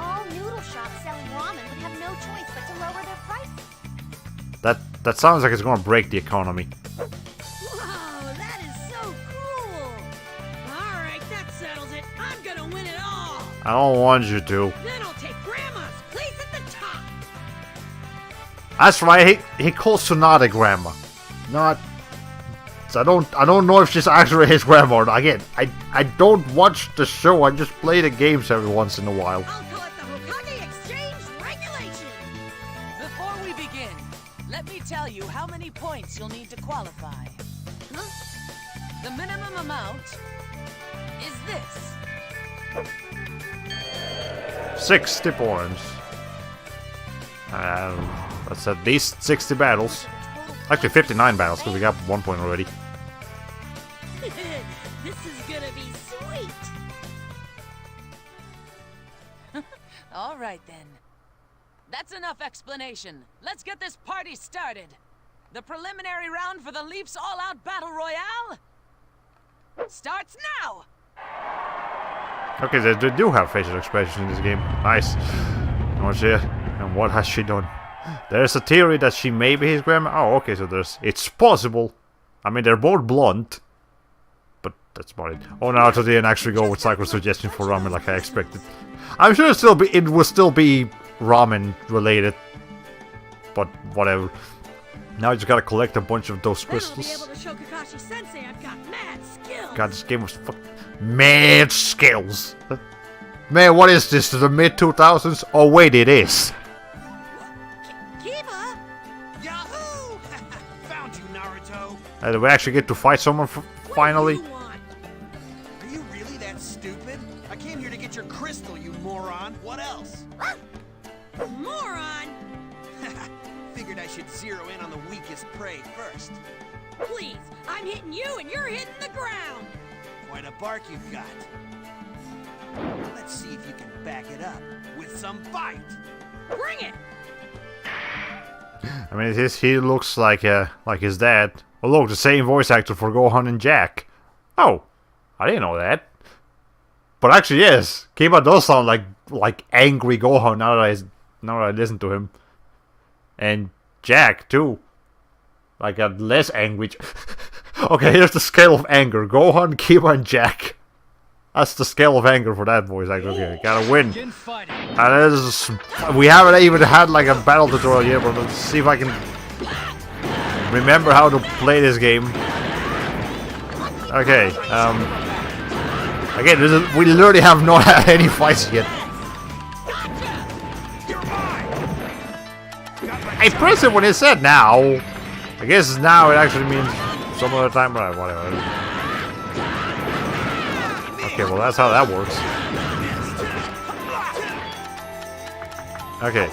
all noodle shops selling ramen would have no choice but to lower their prices. That sounds like it's gonna break the economy. Whoa, that is so cool! Alright, that settles it. I'm gonna win it all! I don't want you to. Then I'll take Grandma's place at the top! That's right, he calls Tsunade grandma. Not... I don't know if she's actually his grandma or not. Again, I don't watch the show, I just play the games every once in a while. I'll call it the Hokage Exchange Regulation! Before we begin, let me tell you how many points you'll need to qualify. Huh? The minimum amount is this. 60 points. That's at least 60 battles. Actually, 59 battles, because we got 1 point already. This is gonna be sweet! All right, then. That's enough explanation. Let's get this party started. The preliminary round for the Leafs All-Out Battle Royale starts now! Okay, they do have facial expressions in this game. Nice. What's here? And what has she done? There's a theory that she may be his grandma. Oh, okay, so it's possible. I mean, they're both blonde. But that's about it. Oh, Naruto didn't actually go with Sakura's suggestion for ramen like I expected. I'm sure it will still be ramen related. But whatever. Now I just gotta collect a bunch of those Then I'll be crystals. able to show Kakashi Sensei I've got mad skills! God, this game was mad skills. Man, what is this? The mid 2000s? Oh wait, it is. Kiva? Yeah, We actually get to fight someone finally. What do you want? Are you really that stupid? I came here to get your crystal, you moron. What else? Moron! Figured I should zero in on the weakest prey first. Please, I'm hitting you and you're hitting the ground. Quite a bark you've got. Let's see if you can back it up with some fight. Bring it! I mean, he looks like his dad. Oh look, the same voice actor for Gohan and Jack. Oh, I didn't know that. But actually, yes, Kiba does sound like angry Gohan now that I listen to him. And Jack too, like a less angry. Okay, here's the scale of anger: Gohan, Kiba, and Jack. That's the scale of anger for that voice actor. Okay, gotta win. And we haven't even had like a battle tutorial yet, but let's see if I can remember how to play this game. Okay, again, we literally have not had any fights yet. I pressed it when it said now. I guess now it actually means some other time, right? Whatever. Okay, well that's how that works. Okay.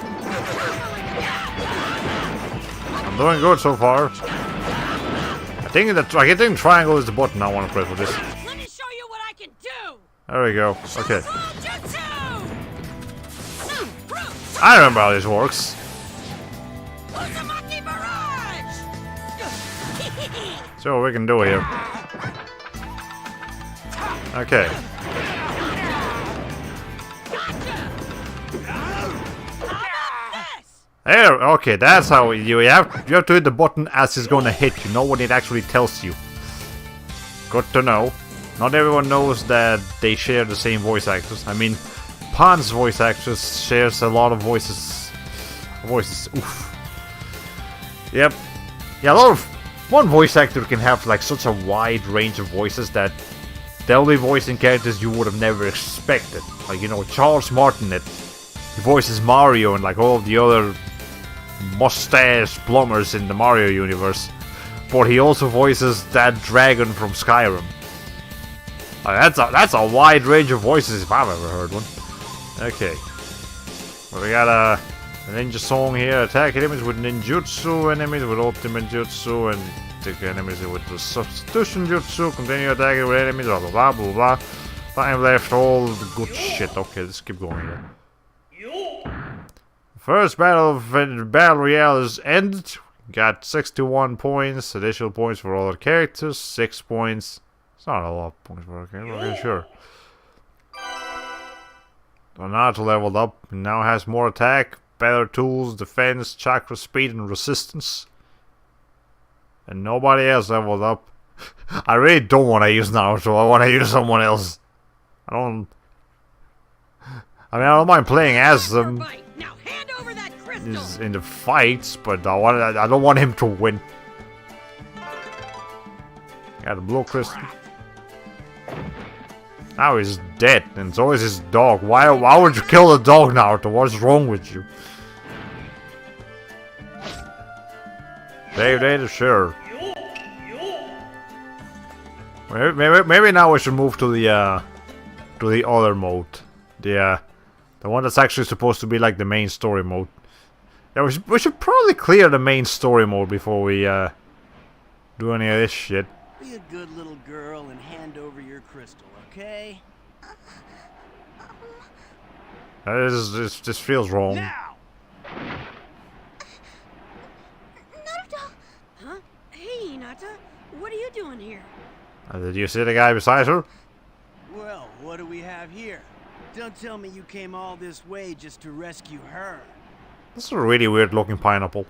I'm doing good so far. I think triangle is the button I want to press for this. Let me show you what I can do! There we go. Okay. Jutsu! I remember how this works. Uzumaki barrage! See what we can do here. Okay. There, okay, that's how you have to hit the button as it's gonna hit you, not when it actually tells you. Good to know. Not everyone knows that they share the same voice actors. I mean, Pan's voice actress shares a lot of voices. Oof. Yep. Yeah, one voice actor can have like such a wide range of voices that they'll be voicing characters you would have never expected. Like, you know, Charles Martinet, he voices Mario and like all of the other mustache plumbers in the Mario universe. But he also voices that dragon from Skyrim. That's a wide range of voices if I've ever heard one. Okay. Well, we got a ninja song here. Attack enemies with ninjutsu, enemies with ultimate jutsu, and take enemies with the substitution jutsu. Continue attacking with enemies, blah blah blah blah blah. Time left, all the good shit. Okay, let's keep going here. First battle royale is ended. Got 61 points. Additional points for all the characters. 6 points. It's not a lot of points for a character. Okay, sure. Naruto leveled up. He now has more attack, better tools, defense, chakra speed, and resistance. And nobody else leveled up. I really don't want to use Naruto. I want to use someone else. I don't mind playing as them Now hand over that crystal. in the fights, but I don't want him to win. Got a blue crystal. Now he's dead, and so is his dog. Why would you kill the dog, Naruto? What's wrong with you? Save data, sure. Maybe now we should move to the other mode. The one that's actually supposed to be like the main story mode. Yeah, we should probably clear the main story mode before we do any of this shit. Be a good little girl and hand over your crystal, okay? This feels wrong. Now! Naruto! Huh? Hey, Hinata. What are you doing here? Did you see the guy beside her? Well, what do we have here? Don't tell me you came all this way just to rescue her. This is a really weird looking pineapple.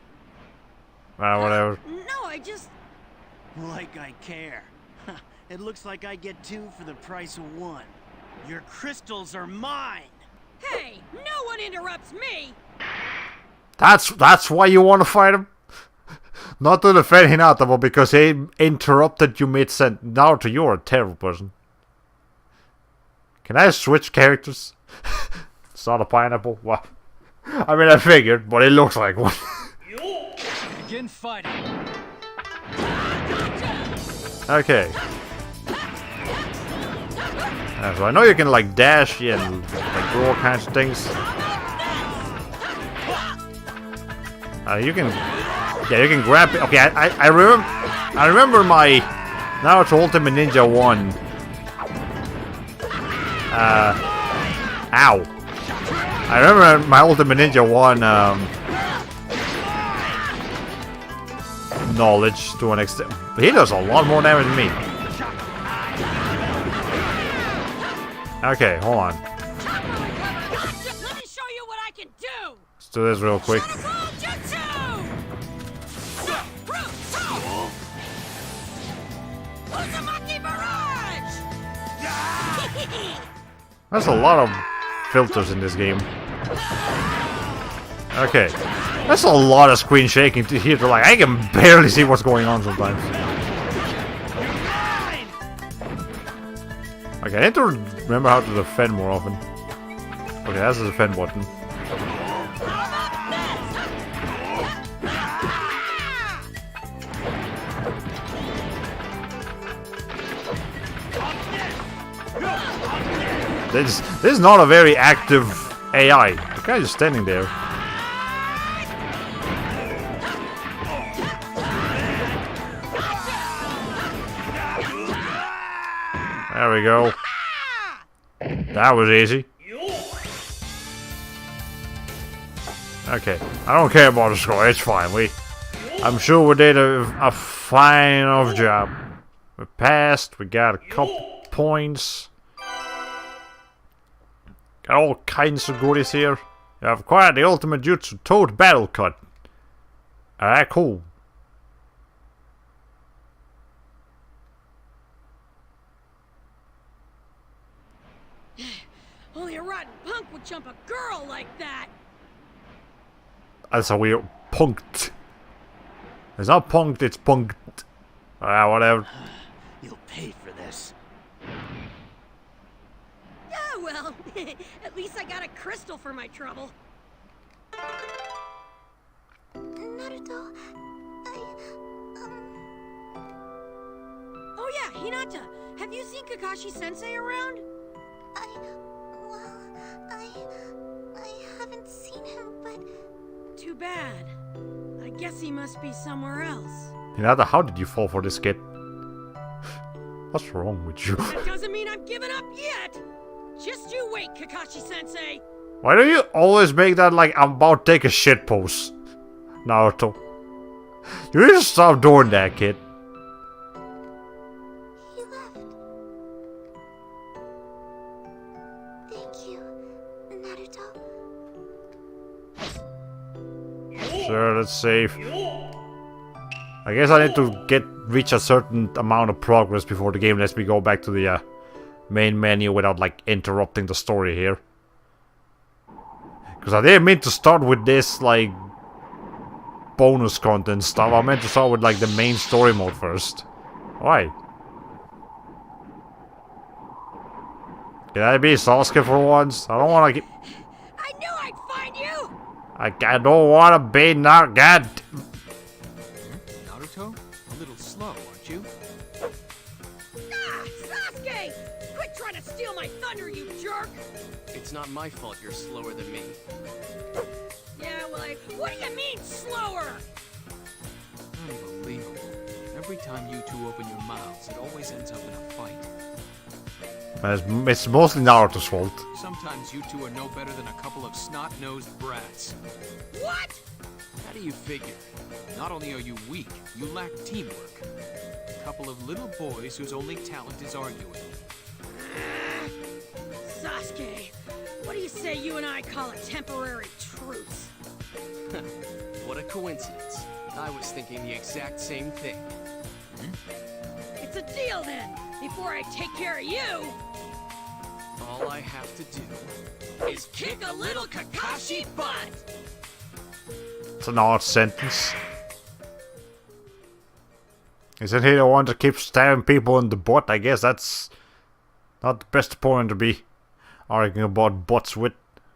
Whatever. No, I just... Like I care. It looks like I get 2 for the price of 1. Your crystals are mine! Hey, no one interrupts me! That's why you want to fight him? Not to defend Hinata, but because he interrupted you mid-sentence. Naruto, you're a terrible person. Can I switch characters? It's not a pineapple. What? I mean, I figured, but it looks like one. Begin fighting. Gotcha! Okay. So I know you can like dash and like do all kinds of things. You can, yeah, you can grab it. Okay, I remember my Naruto Ultimate Ninja 1. Ow. I remember my Ultimate Ninja 1 knowledge to an extent. But he does a lot more damage than me. Okay, hold on. Let me show you what I can do. Let's do this real quick. There's a lot of filters in this game. Okay. That's a lot of screen shaking to here. Like, I can barely see what's going on sometimes. Okay, I need to remember how to defend more often. Okay, that's the defend button. This is not a very active AI. The guy is standing there. There we go. That was easy. Okay, I don't care about the score. It's fine. I'm sure we did a fine enough job. We passed. We got a couple points. Got all kinds of goodies here. You have acquired the ultimate jutsu toad battle cut. Alright, cool. Only a rotten punk would jump a girl like that. That's a weird punked. It's not punked, it's punked. Ah, whatever. You'll pay for this. Yeah, well, at least I got a crystal for my trouble. Naruto, Oh yeah, Hinata, have you seen Kakashi-sensei around? I haven't seen him, but... Too bad. I guess he must be somewhere else. Hinata, how did you fall for this kid? What's wrong with you? That doesn't mean I'm giving up yet! Just you wait, Kakashi-sensei! Why do you always make that like I'm about to take a shit pose, Naruto? You need to stop doing that, kid. He left. Thank you, Naruto. Sure, that's safe. I guess I need to reach a certain amount of progress before the game lets me go back to the main menu without like interrupting the story here. Because I didn't mean to start with this like bonus content stuff. I meant to start with like the main story mode first. Why? Can I be Sasuke for once? I don't want to get... I knew I'd find you! I don't want to be not God. Naruto? A little slow, aren't you? Ah, Sasuke! Quit trying to steal my thunder, you jerk! It's not my fault you're slower than me. Yeah, well, what do you mean, slower? Unbelievable. Every time you two open your mouths, it always ends up in a fight. It's mostly Naruto's fault. Sometimes you two are no better than a couple of snot-nosed brats. What? How do you figure? Not only are you weak, you lack teamwork. A couple of little boys whose only talent is arguing. Sasuke, what do you say you and I call a temporary truce? What a coincidence. I was thinking the exact same thing. It's a deal then, before I take care of you! All I have to do is kick a little Kakashi butt! It's an odd sentence. Isn't he the one that keeps stabbing people in the butt? I guess that's not the best opponent to be arguing about butts with.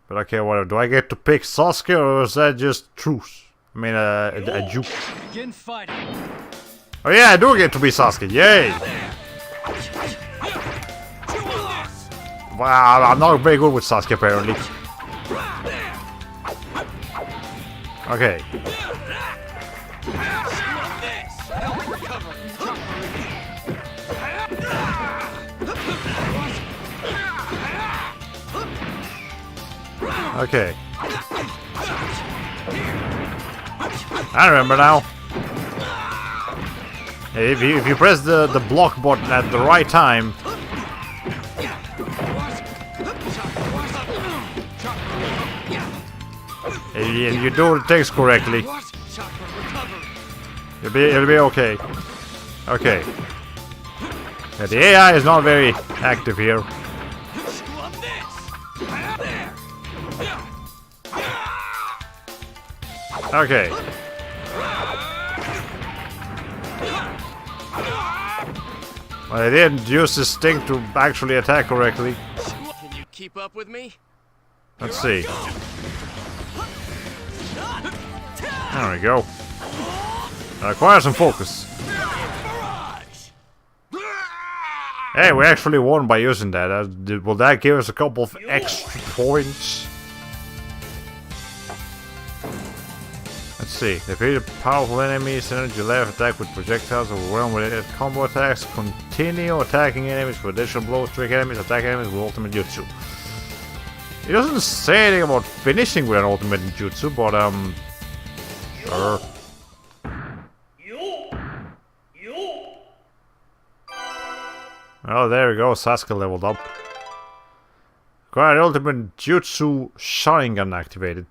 But okay, whatever. Do I get to pick Sasuke or is that just truce? I mean, a juke. Begin fighting. Oh yeah, I do get to be Sasuke. Yay! Wow, I'm not very good with Sasuke apparently. Okay. Okay. I remember now. If you press the block button at the right time, and you do the things correctly, it'll be okay. Okay. Yeah, the AI is not very active here. Okay. Well, I didn't use this thing to actually attack correctly. Can you keep up with me? Let's see. There we go. Acquire some focus. Hey, we actually won by using that. Will that give us a couple of extra points? Let's see. Defeat powerful enemies, energy left, attack with projectiles, overwhelm with combo attacks, continue attacking enemies with additional blows, trick enemies, attack enemies with ultimate jutsu. It doesn't say anything about finishing with an ultimate jutsu, but sure. Oh, there we go, Sasuke leveled up. Acquired ultimate jutsu Sharingan activated.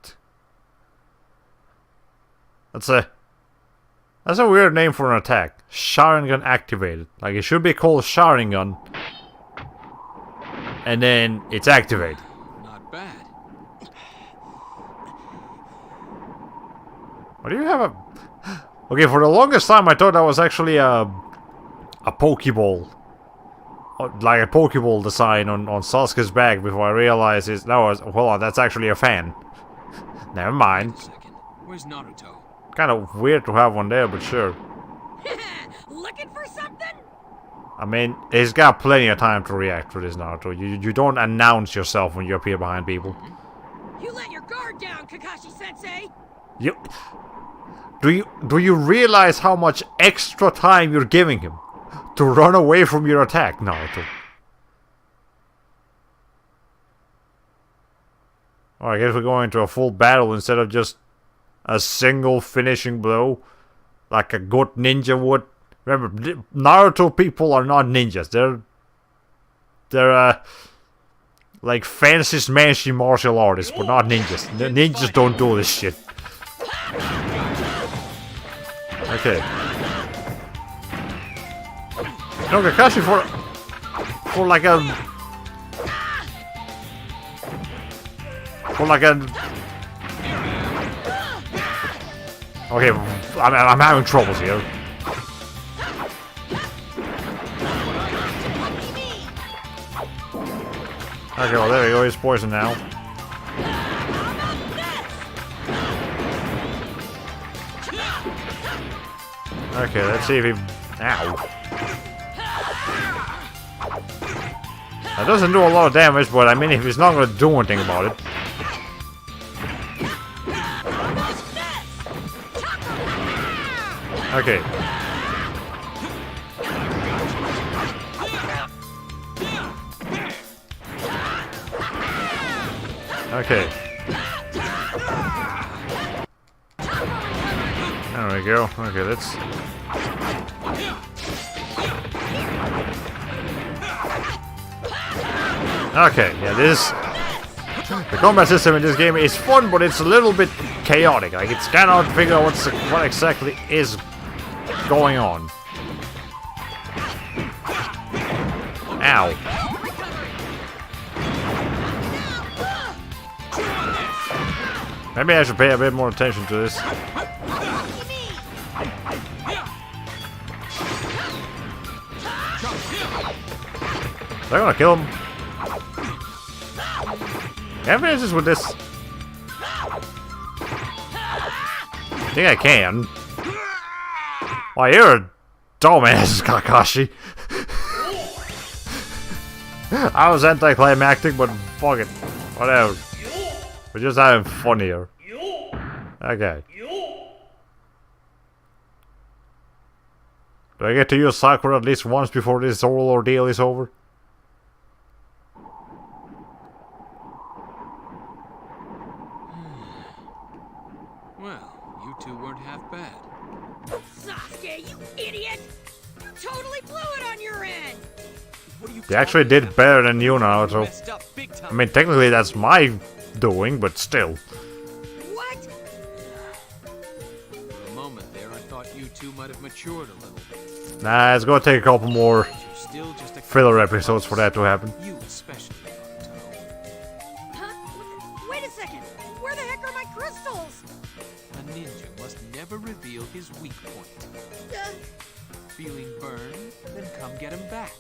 That's a weird name for an attack. Sharingan activated. Like, it should be called Sharingan. And then it's activated. Not bad. What do you have a... Okay, for the longest time I thought that was actually a Pokeball. Like a Pokeball design on Sasuke's back before I realized it's... No, hold on, that's actually a fan. Never mind. Wait a second. Where's Naruto? Kind of weird to have one there, but sure. Looking for something? I mean, he's got plenty of time to react to this, Naruto. You don't announce yourself when you appear behind people. You let your guard down, Kakashi-sensei! Do you realize how much extra time you're giving him to run away from your attack, Naruto? Oh, I guess we're going into a full battle instead of just a single finishing blow, like a good ninja would. Remember, Naruto people are not ninjas. They're like fancy smashy martial artists, but not ninjas. Ninjas don't do this shit. Okay. No, Kakashi for like a okay, I'm having troubles here. Okay, well there we go, he's poisoned now. Okay, let's see if he... Ow. That doesn't do a lot of damage, but I mean if he's not gonna do anything about it. Okay. Okay. There we go. Okay, let's... Okay, yeah, this... The combat system in this game is fun, but it's a little bit chaotic. Like, it's kind of hard to figure out what exactly is going on. Ow. Maybe I should pay a bit more attention to this. Is that gonna kill him? Evidence is with this. I think I can. Why, dumbass, Kakashi. I was anticlimactic, but fuck it. Whatever. We're just having fun here. Okay. Do I get to use Sakura at least once before this whole ordeal is over? Well, you two weren't half bad. Sasuke, you idiot! You totally blew it on your end! They actually did better than you now, so... I mean, technically that's my doing, but still. What? For a moment there, I thought you two might have matured a little. Nah, it's gonna take a couple more You're still just a filler episodes for that to happen. You especially, Naruto. Huh? Wait a second! Where the heck are my crystals? A ninja must never reveal his weak point. Feeling burned? Then come get him back.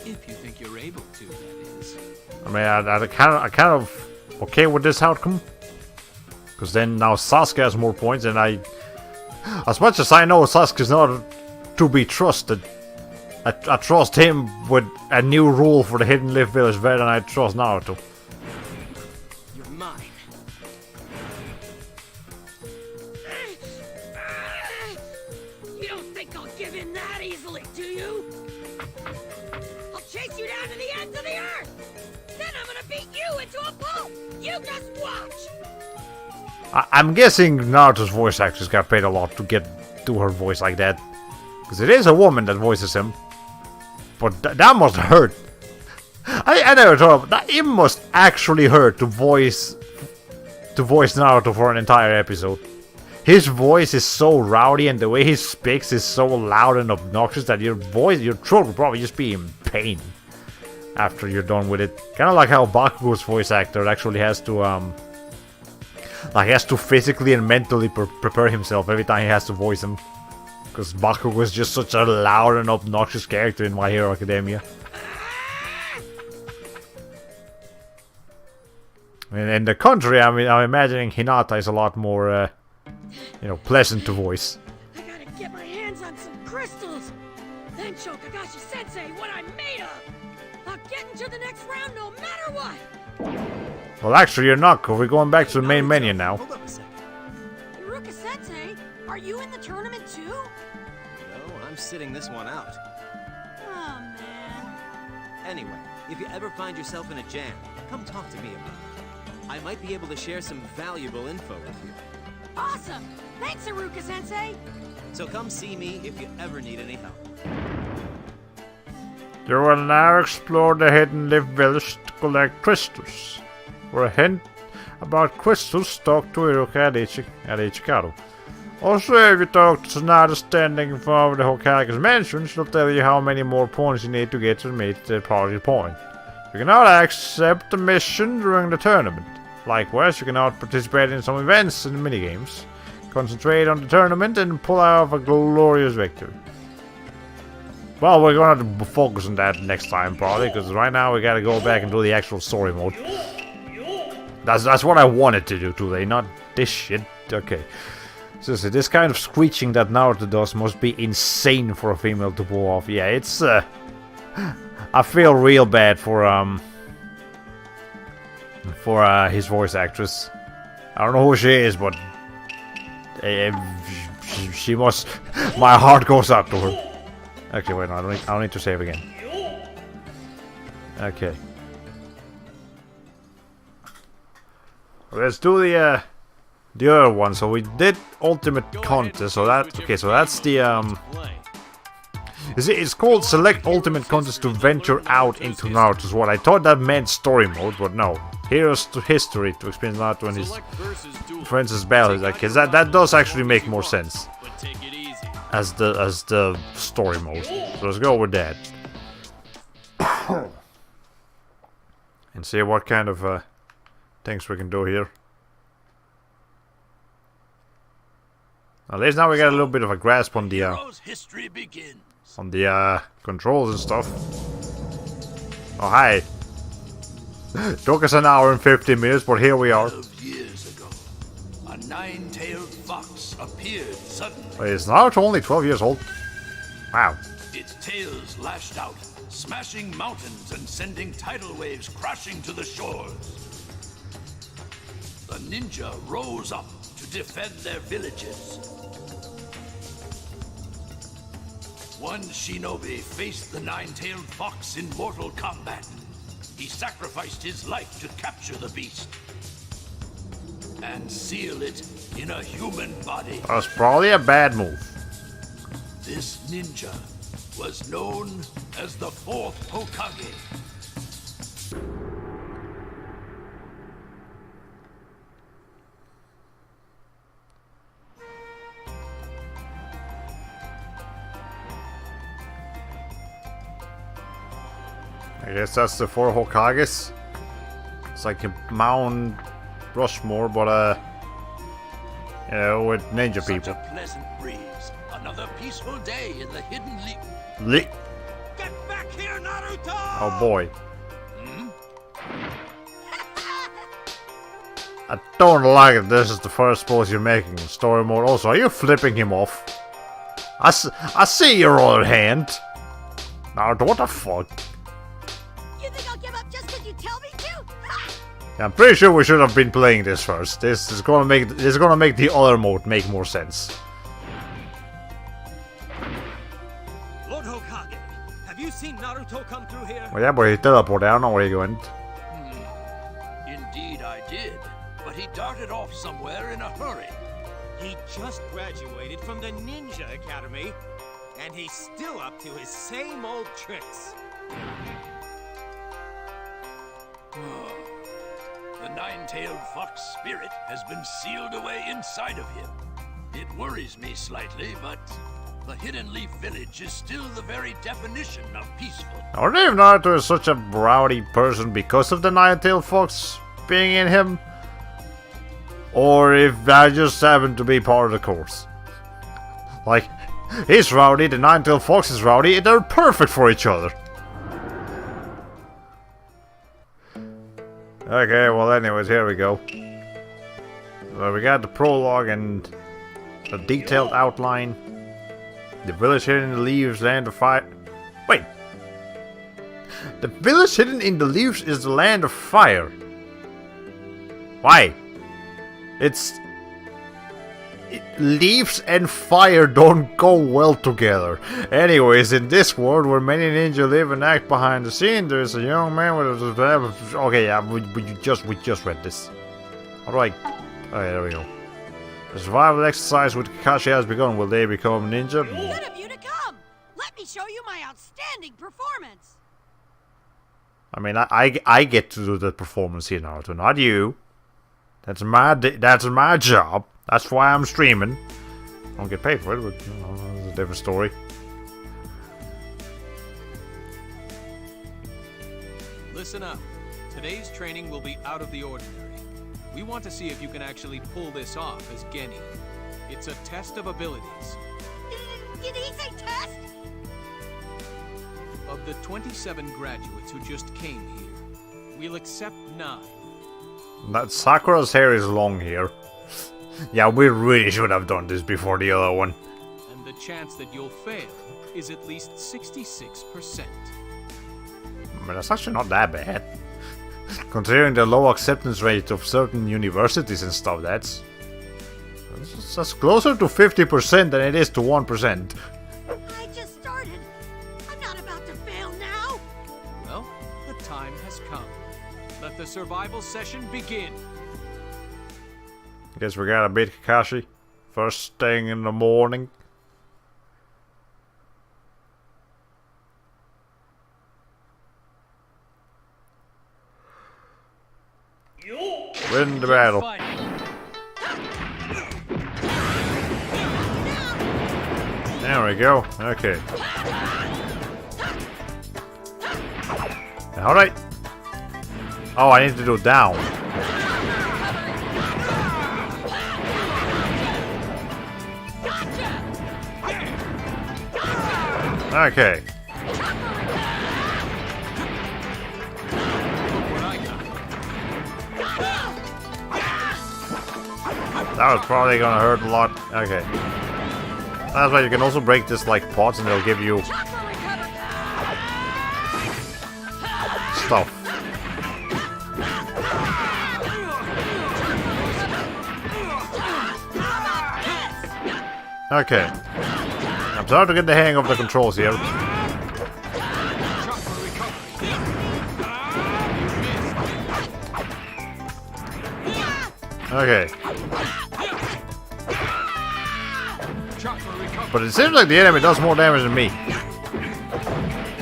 If you think you're able to, that is. I mean, I kind of okay with this outcome. Because then now Sasuke has more points, and as much as I know Sasuke's not to be trusted, I trust him with a new rule for the Hidden Leaf Village better than I trust Naruto. You're mine. You don't think I'll give in that easily, do you? I'll chase you down to the ends of the earth! Then I'm gonna beat you into a pulp! You just watch! I'm guessing Naruto's voice actress got paid a lot to do her voice like that. Because it is a woman that voices him. But that must hurt. I never thought of that. It must actually hurt to voice Naruto for an entire episode. His voice is so rowdy and the way he speaks is so loud and obnoxious that your throat will probably just be in pain after you're done with it. Kind of like how Bakugo's voice actor actually has to physically and mentally prepare himself every time he has to voice him. Because Bakugo is just such a loud and obnoxious character in My Hero Academia. And in the country, I mean, I'm imagining Hinata is a lot more, pleasant to voice. I gotta get my hands on some crystals! Then show Kakashi-sensei what I'm made of! I'll get into the next round no matter what! Well, actually, you're not, because we're going back to the main menu now. Hold up a second. Iruka-sensei, are you in the tournament too? No, I'm sitting this one out. Oh, man. Anyway, if you ever find yourself in a jam, come talk to me about it. I might be able to share some valuable info with you. Awesome! Thanks, Iruka-sensei! So come see me if you ever need any help. You will now explore the Hidden Leaf Village to collect crystals. For a hint about crystals, talk to Iruka at Ichikaru. Also, if you talk to Tsunade standing in front of the Hokage's mansion, she'll tell you how many more points you need to get to meet the party point. You cannot accept the mission during the tournament. Likewise, you cannot participate in some events and minigames. Concentrate on the tournament and pull out a glorious victory. Well, we're gonna have to focus on that next time, probably, because right now we gotta go back and do the actual story mode. That's what I wanted to do today, not this shit. Okay. So this kind of screeching that Naruto does must be insane for a female to pull off. Yeah, it's I feel real bad for his voice actress. I don't know who she is, but she must. My heart goes out to her. Actually, wait, no, I don't need to save again. Okay. Let's do the other one. So we did Ultimate Contest. So that's the You see, it's called Select Ultimate Contest to venture out into Naruto's world. I thought that meant story mode, but no. Heroes to history to experience Naruto and his friends' battles. Like, that does actually make more sense as the story mode. So let's go with that. And see what kind of things we can do here. At least now we got a little bit of a grasp on the controls and stuff. Oh, hi. Took us an hour and 15 minutes, but here we are. 12 years ago, a nine-tailed fox appeared suddenly. Wait, is Naruto only 12 years old? Wow. Its tails lashed out, smashing mountains and sending tidal waves crashing to the shores. The ninja rose up to defend their villages. One shinobi faced the nine-tailed fox in mortal combat. He sacrificed his life to capture the beast and seal it in a human body. That was probably a bad move. This ninja was known as the fourth Hokage. I guess that's the 4 Hokages. It's like a Mount Rushmore, but you know, with ninja people. Such a pleasant breeze. Another peaceful day in the hidden Get back here, Naruto! Oh boy. I don't like it. This is the first pose you're making in story mode. Also, are you flipping him off? I see your other hand. Naruto, what the fuck? You think I'll give up just because you tell me to? Yeah, I'm pretty sure we should have been playing this first. This is gonna make the other mode make more sense. Lord Hokage, have you seen Naruto come through here? Well, yeah, but he teleported. I don't know where he went. Indeed I did, but he darted off somewhere in a hurry. He just graduated from the Ninja Academy, and he's still up to his same old tricks. The nine-tailed fox spirit has been sealed away inside of him. It worries me slightly, but the Hidden Leaf Village is still the very definition of peaceful. I wonder if Naruto is such a rowdy person because of the nine-tailed fox being in him, or if that just happened to be part of the course. Like, he's rowdy, the nine-tailed fox is rowdy, and they're perfect for each other. Okay, well anyways, here we go. So we got the prologue and a detailed outline. The village hidden in the leaves, land of fire. Wait! The village hidden in the leaves is the land of fire. Why? Leaves and fire don't go well together. Anyways, in this world where many ninja live and act behind the scene, there is a young man with a... Okay, yeah, we just read this. Alright. Okay, there we go. The survival exercise with Kakashi has begun. Will they become ninja? Good of you to come! Let me show you my outstanding performance! I mean, I get to do the performance here, Naruto, not you. That's my job. That's why I'm streaming. I don't get paid for it, but you know, it's a different story. Listen up. Today's training will be out of the ordinary. We want to see if you can actually pull this off as Geni. It's a test of abilities. Did he say test? Of the 27 graduates who just came here, we'll accept 9. That Sakura's hair is long here. Yeah, we really should have done this before the other one. And the chance that you'll fail is at least 66%. But that's actually not that bad. Considering the low acceptance rate of certain universities and stuff, that's closer to 50% than it is to 1%. I just started. I'm not about to fail now. Well, the time has come. Let the survival session begin. Guess we gotta beat Kakashi. First thing in the morning. Win the battle. There we go. Okay. Alright. Oh, I need to do down. Okay. That was probably gonna hurt a lot. Okay. That's why you can also break this like pots and they'll give you stuff. Okay. I'm starting to get the hang of the controls here. Okay. But it seems like the enemy does more damage than me.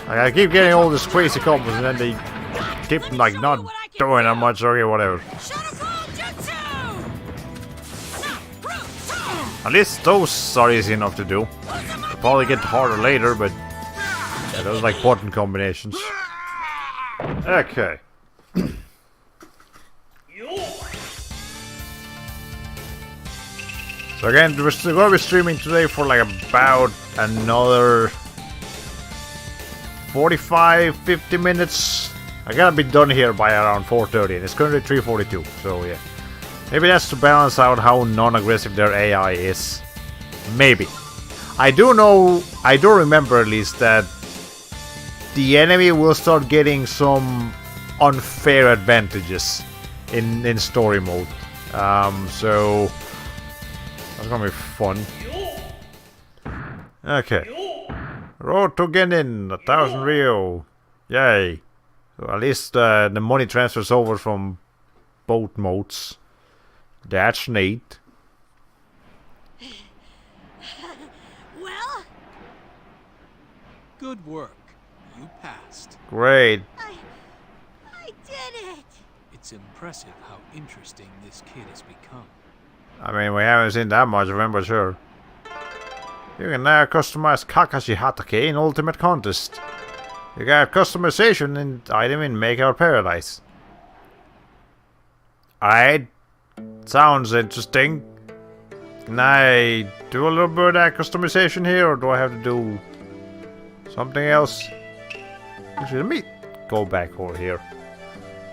Like, I keep getting all these crazy combos and then they keep like not doing that much. Okay, whatever. At least those are easy enough to do. They'll probably get harder later, but yeah, those are like button combinations. Okay. So again, we're still going to be streaming today for like about another 45-50 minutes. I gotta be done here by around 4:30, and it's currently 3:42. So yeah, maybe that's to balance out how non-aggressive their AI is. Maybe. I do remember at least that the enemy will start getting some unfair advantages in story mode. So that's gonna be fun. Okay. Road to Genin, 1,000 Rio. Yay. So at least the money transfers over from both modes. That's neat. Well? Good work. You passed. Great. I did it! It's impressive how interesting this kid has become. I mean, we haven't seen that much of him, but sure. You can now customize Kakashi Hatake in Ultimate Contest. You got customization and item in Makeout Paradise. Alright. Sounds interesting. Can I do a little bit of that customization here, or do I have to do something else? Actually, let me go back over here.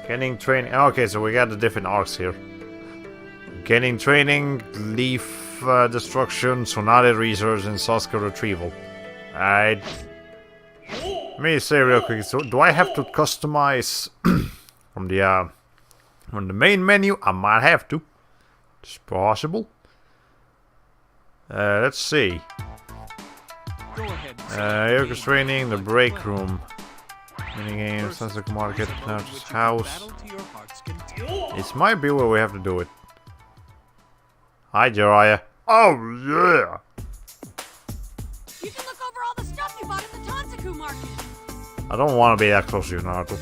Getting training. Okay, so we got the different arcs here. Getting training, leaf destruction, Sonata research, and Sasuke retrieval. Alright. Let me say real quick. So, do I have to customize from the main menu? I might have to. It's possible. Let's see. Go ahead. Yoga's training, the break room. Minigames, Sasuke Market, Naruto's house. It might be where we have to do it. Hi, Jiraiya. Oh, yeah! You can look over all the stuff you bought in the Tansaku market. I don't want to be that close to you, Naruto.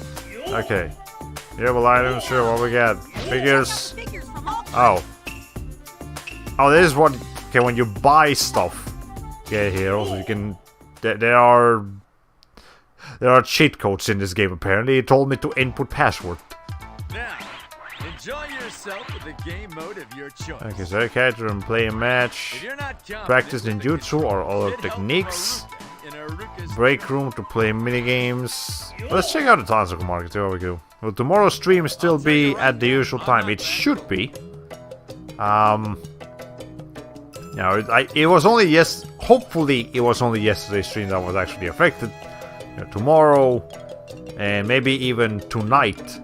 Okay. Durable items, sure, what we got? Figures. Oh. Oh, this is what... Okay, when you buy stuff. Okay, here, also you can... There are cheat codes in this game, apparently. It told me to input password. Now, enjoy yourself with the game mode of your choice. Okay, so character and play a match. Practice ninjutsu or other techniques. Break room to play minigames. Let's check out the Tansaku market, see what we do. Will tomorrow's stream still be at the usual time? It should be. It was only hopefully it was only yesterday's stream that was actually affected. Tomorrow and maybe even tonight,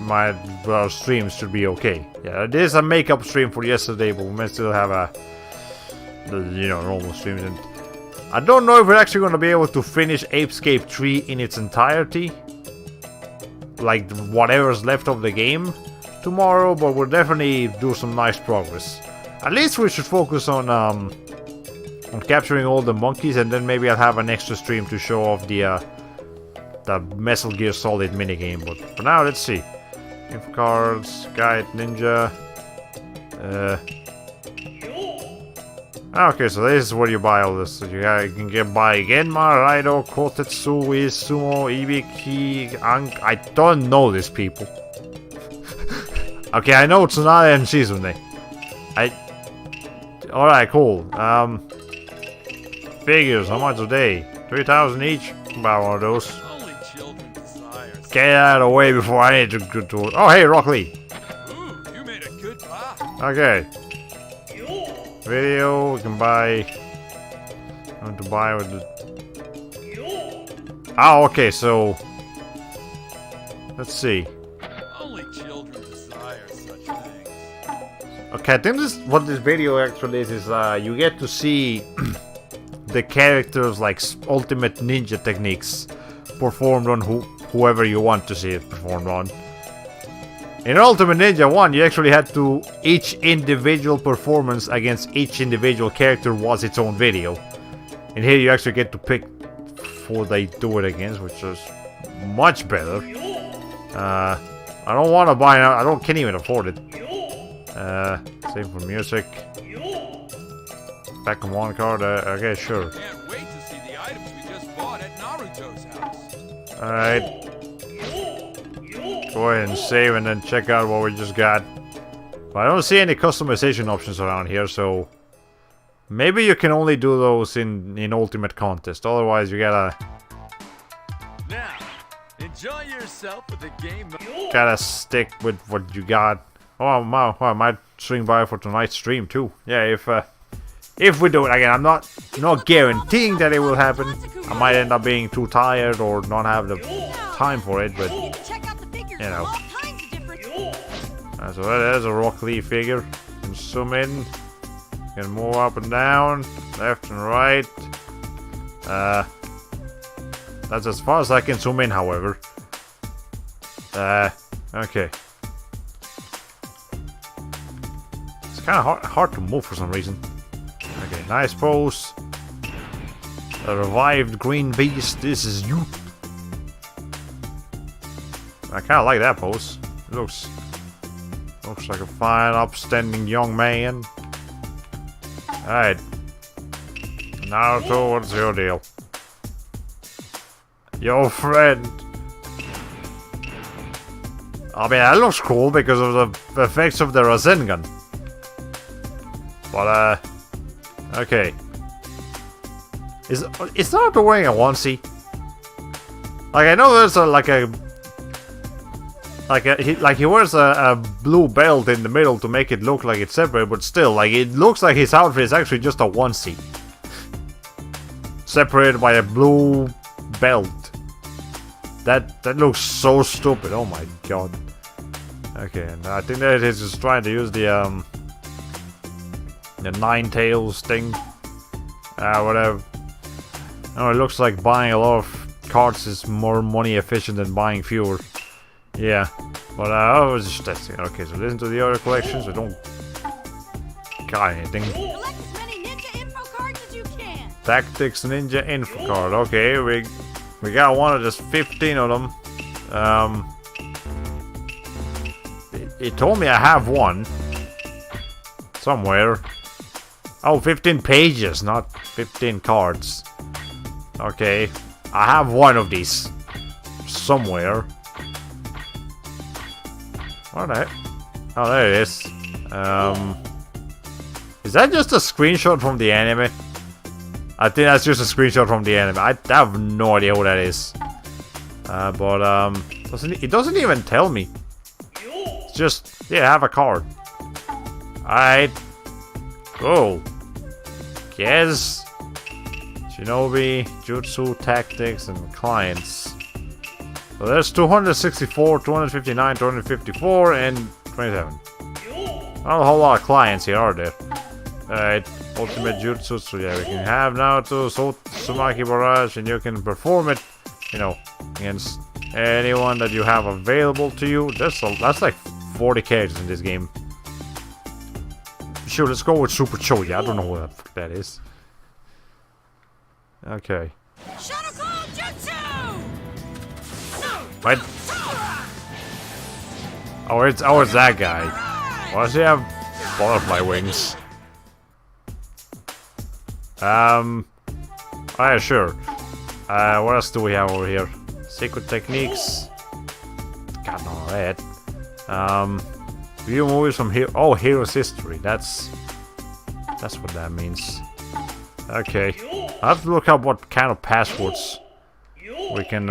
our streams should be okay. Yeah, it is a makeup stream for yesterday, but we may still have normal streams. And I don't know if we're actually going to be able to finish Apescape 3 in its entirety, like whatever's left of the game tomorrow, but we'll definitely do some nice progress. At least we should focus on capturing all the monkeys, and then maybe I'll have an extra stream to show off the Metal Gear Solid minigame. But for now, let's see. Info cards, guide, ninja. Okay, so this is where you buy all this. So you can buy Genma, Raido, Kotetsu, Sumo, Ibiki, I don't know these people. Okay, I know Tsunade and Shizune. Alright, cool. Figures, how much are they? 3,000 each? Buy one of those. Only children desire. Get out of the way before I need to do it. Oh, hey, Rock Lee. Ooh, you made a good buy. Okay. video. We can buy. I want to buy with the. Oh, okay. So let's see. Only children desire such things. Okay, I think this what this video actually is you get to see the characters like ultimate ninja techniques performed on whoever you want to see it performed on. In Ultimate Ninja 1, you actually had to each individual performance against each individual character was its own video. And here you actually get to pick who they do it against, which is much better. I don't want to buy it. Can't even afford it. Same for music. Back on one card. Okay, sure. Can't wait to see the items we just bought at Naruto's house. Alright. Go ahead and save and then check out what we just got. But I don't see any customization options around here, so maybe you can only do those in Ultimate Contest. Otherwise, you gotta Enjoy yourself with the game. gotta stick with what you got. Oh, I might swing by for tonight's stream too. Yeah, if we do it again, I'm not guaranteeing that it will happen. I might end up being too tired or not have the time for it, but you know. So there's a Rock Lee figure. You can zoom in. You can move up and down, left and right. That's as far as I can zoom in, however. Okay. It's kind of hard to move for some reason. Okay, nice pose. A revived green beast. This is you. I kind of like that pose. It looks like a fine, upstanding young man. Alright. Naruto, what's your deal? Your friend. I mean, that looks cool because of the effects of the Rasengan. But, okay. Is Naruto wearing a onesie? Like, I know there's he wears a blue belt in the middle to make it look like it's separate, but still, like, it looks like his outfit is actually just a onesie. Separated by a blue belt. That looks so stupid, oh my god. Okay, and I think that he's just trying to use the Nine Tails thing. Whatever. Oh, it looks like buying a lot of cards is more money efficient than buying fewer. Yeah, but I was just testing. Okay, so listen to the other collections. I don't got anything. Collect as many ninja info cards as you can. Tactics Ninja info card. Okay, we got one of just 15 of them. It told me I have one somewhere. Oh, 15 pages, not 15 cards. Okay, I have one of these somewhere. What the heck? Oh, there it is. Is that just a screenshot from the anime? I think that's just a screenshot from the anime. I have no idea what that is. It doesn't even tell me. It's just, yeah, have a card. Alright. Cool. Yes. Shinobi, Jutsu, Tactics, and Clients. So there's 264, 259, 254, and 27. Not a whole lot of clients here, are there? Alright, Ultimate Jutsu, so yeah, we can have Naruto, Sumaki Barrage, and you can perform it, you know, against anyone that you have available to you. That's like 40 characters in this game. Sure, let's go with Super Choya. I don't know what the fuck that is. Okay. Shadowclaw Jutsu! What? Oh, it's that guy. Why does he have butterfly wings? Alright, sure. What else do we have over here? Secret techniques. Got none of that. View movies from here. Oh, Hero's History. That's what that means. Okay. I have to look up what kind of passwords we can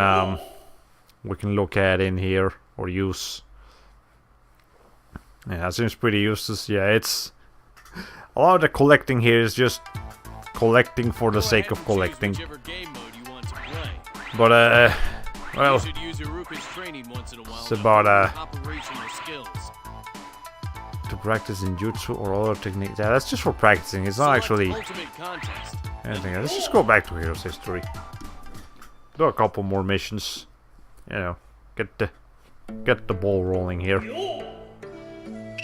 look at in here or use. Yeah, that seems pretty useless. Yeah, it's A lot of the collecting here is just collecting for the sake of collecting. But well, it's about to practice in jutsu or other techniques. Yeah, that's just for practicing. It's not actually anything. Let's just go back to Heroes History. Do a couple more missions. You know, get the ball rolling here.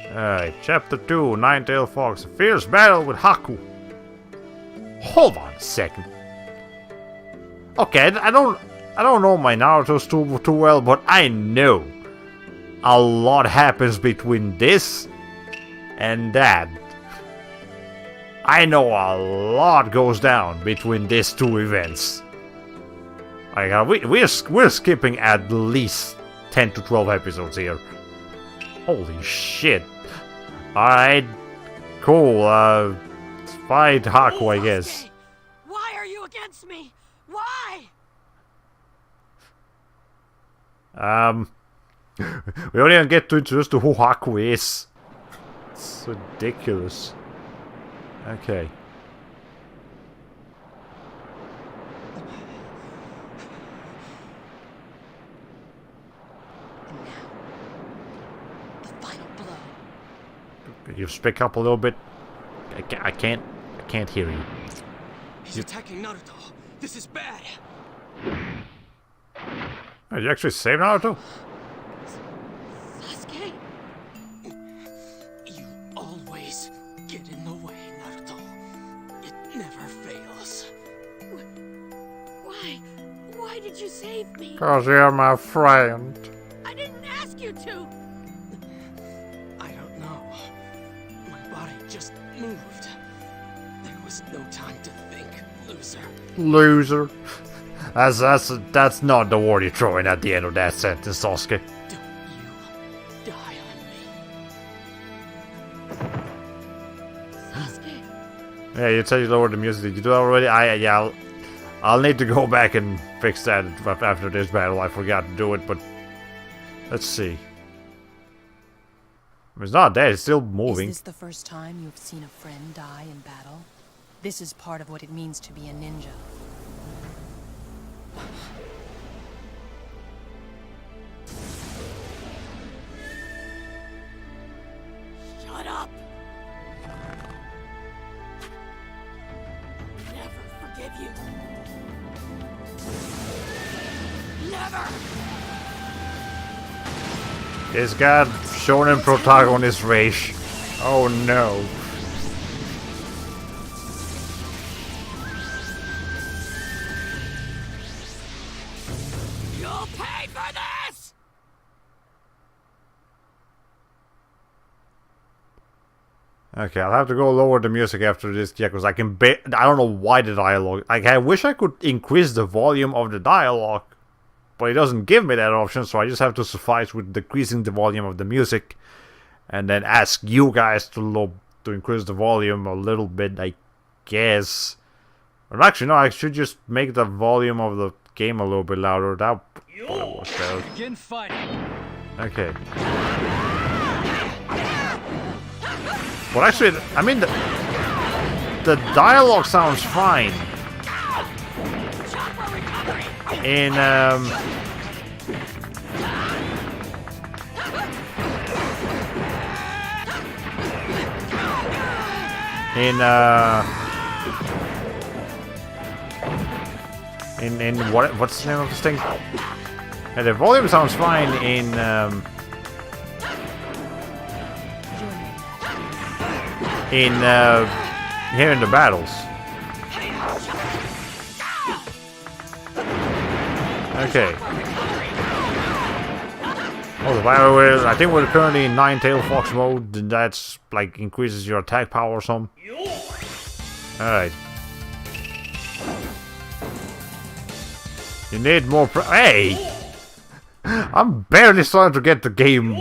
Alright, Chapter 2, Nine-Tailed Fox. A fierce battle with Haku. Hold on a second. Okay, I don't know my Naruto's too well, but I know a lot happens between this and that. I know a lot goes down between these two events. Like we're skipping at least 10 to 12 episodes here. Holy shit. Alright. Cool, let's fight Haku, I guess. Why are you against me? Why? We don't even get to introduce to who Haku is. It's ridiculous. Okay. Could you speak up a little bit? I can't hear you. He's attacking Naruto. This is bad. Did you actually save Naruto? Sasuke? You always get in the way, Naruto. It never fails. Why? Why did you save me? 'Cause you're my friend. I didn't ask you to. I don't know. My body just moved. There was no time to think, loser. Loser. That's not the word you're throwing at the end of that sentence, Sasuke. Don't you die on me. Sasuke. Yeah, you said you lowered the music. Did you do that already? Yeah. I'll need to go back and fix that after this battle. I forgot to do it, but let's see. It's not dead. It's still moving. Is this the first time you've seen a friend die in battle? This is part of what it means to be a ninja. Shut up. Never forgive you. Never. This got shonen protagonist rage. Oh no. You'll pay for this. Okay, I'll have to go lower the music after this, yeah, because I don't know why the dialogue. Like, I wish I could increase the volume of the dialogue, but it doesn't give me that option, so I just have to suffice with decreasing the volume of the music, and then ask you guys to increase the volume a little bit, I guess. But actually, no, I should just make the volume of the game a little bit louder. That probably was better. Begin fighting. Okay. But actually, I mean, the dialogue sounds fine. In what's the name of this thing? Yeah, the volume sounds fine in here in the battles. Okay. Oh, by the way, I think we're currently in Nine-Tailed Fox mode, and that's like increases your attack power or something. Alright. You need more hey! I'm barely starting to get the game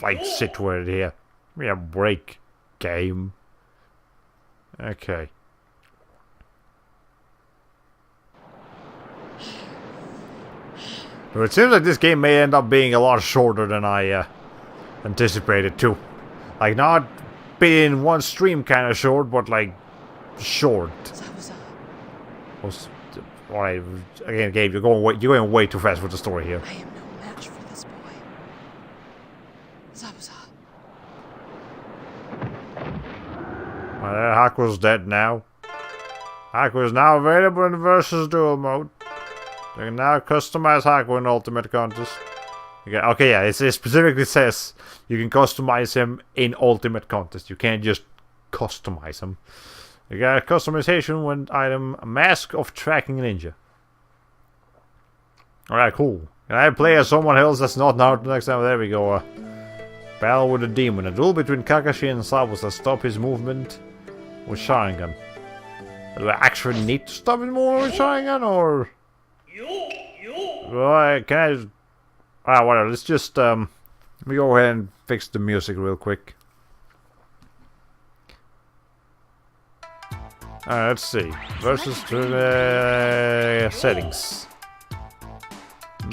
like situated here. Give me a break, game. Okay. It seems like this game may end up being a lot shorter than I anticipated too. Like, not been in one stream kind of short, but like short. Alright, again, Gabe, you're going way too fast with the story here. I am no match for this boy. Zabuza. Haku's dead now. Haku is now available in the versus duel mode. You can now customize Haku in Ultimate Contest. Okay, yeah, it specifically says you can customize him in Ultimate Contest. You can't just customize him. You got customization when item Mask of Tracking Ninja. Alright, cool. Can I play as someone else that's not Naruto next time? There we go. Battle with a demon. A duel between Kakashi and Zabuza. Stop his movement with Sharingan. Do I actually need to stop his movement with Sharingan, or... Right, can I... Ah, whatever, let's just, let me go ahead and fix the music real quick. Alright, let's see. Versus to the settings.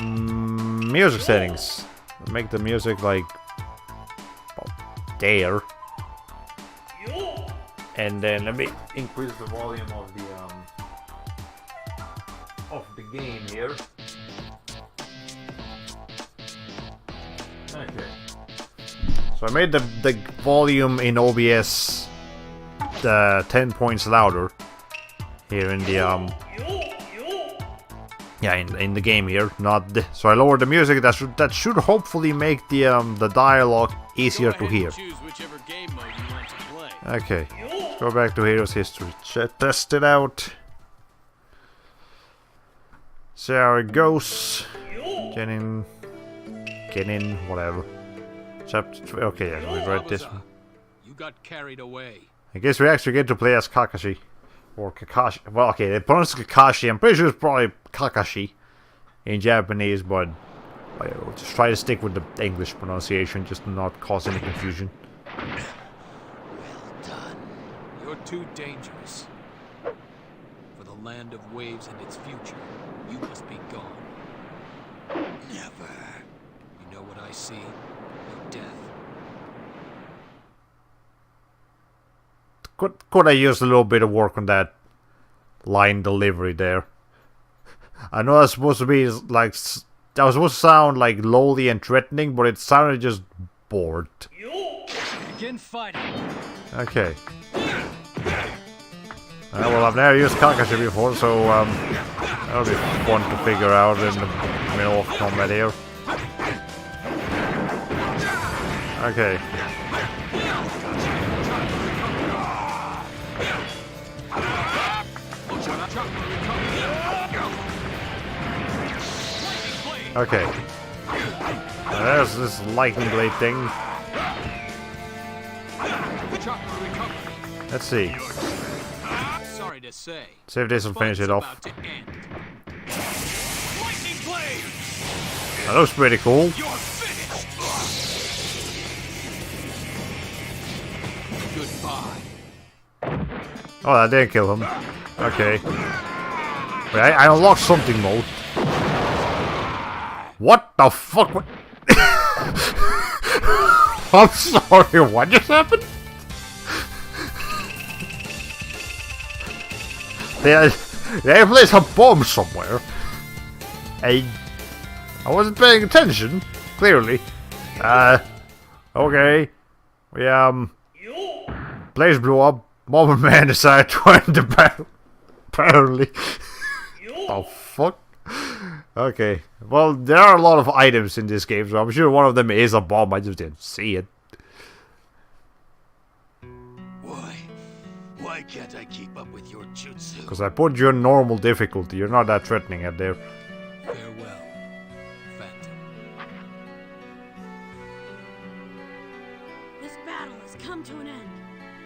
Music settings. Make the music like... there. And then let me increase the volume of the game here. Okay. So I made the volume in OBS 10 points louder here in the yeah, in the game here. So I lowered the music. That should hopefully make the dialogue easier to hear. Okay, let's go back to Heroes History. Test it out. See how it goes. Get in, whatever. Chapter 3. Okay, yeah, we read this one. You got carried away. I guess we actually get to play as Kakashi. Or Kakashi. Well, okay, they pronounce it Kakashi. I'm pretty sure it's probably Kakashi in Japanese, but I'll just try to stick with the English pronunciation just to not cause any confusion. Well done. You're too dangerous. For the land of waves and its future, you must be gone. Never. You know what I see? Your death. Could I use a little bit of work on that line delivery there? I know that's supposed to be like... That was supposed to sound like lowly and threatening, but it sounded just bored. Begin fighting. Okay. Well, I've never used Kakashi before, so that'll be fun to figure out in the middle of combat here. Okay. Okay. There's this lightning blade thing. Let's see. Sorry to say. See if this will finish it off. That looks pretty cool. Oh, that didn't kill him. Okay. Wait, I unlocked something mode. What the fuck? I'm sorry, what just happened? They placed a bomb somewhere. I wasn't paying attention, clearly. Okay. We, place blew up. Mobile Man decided to end the battle. Apparently. The fuck? Okay. Well, there are a lot of items in this game, so I'm sure one of them is a bomb. I just didn't see it. Why can't I keep up with your jutsu? Because I put you on normal difficulty. You're not that threatening out there. Farewell, Phantom. This battle has come to an end,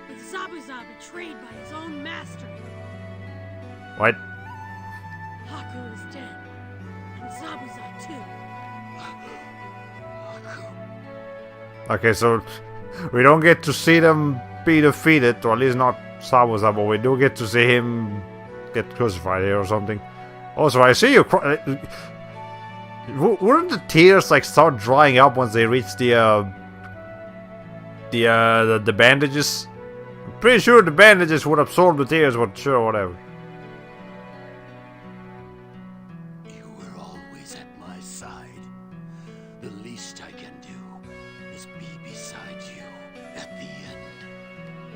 with Zabuza betrayed by his own master. What? Haku is dead, and Zabuza too. Okay, so we don't get to see them be defeated, or at least not Zabuza, but we do get to see him get crucified here or something. Also, I see you cry. Wouldn't the tears like start drying up once they reach the the bandages. I'm pretty sure the bandages would absorb the tears, but sure, whatever. You were always at my side. The least I can do is be beside you at the end.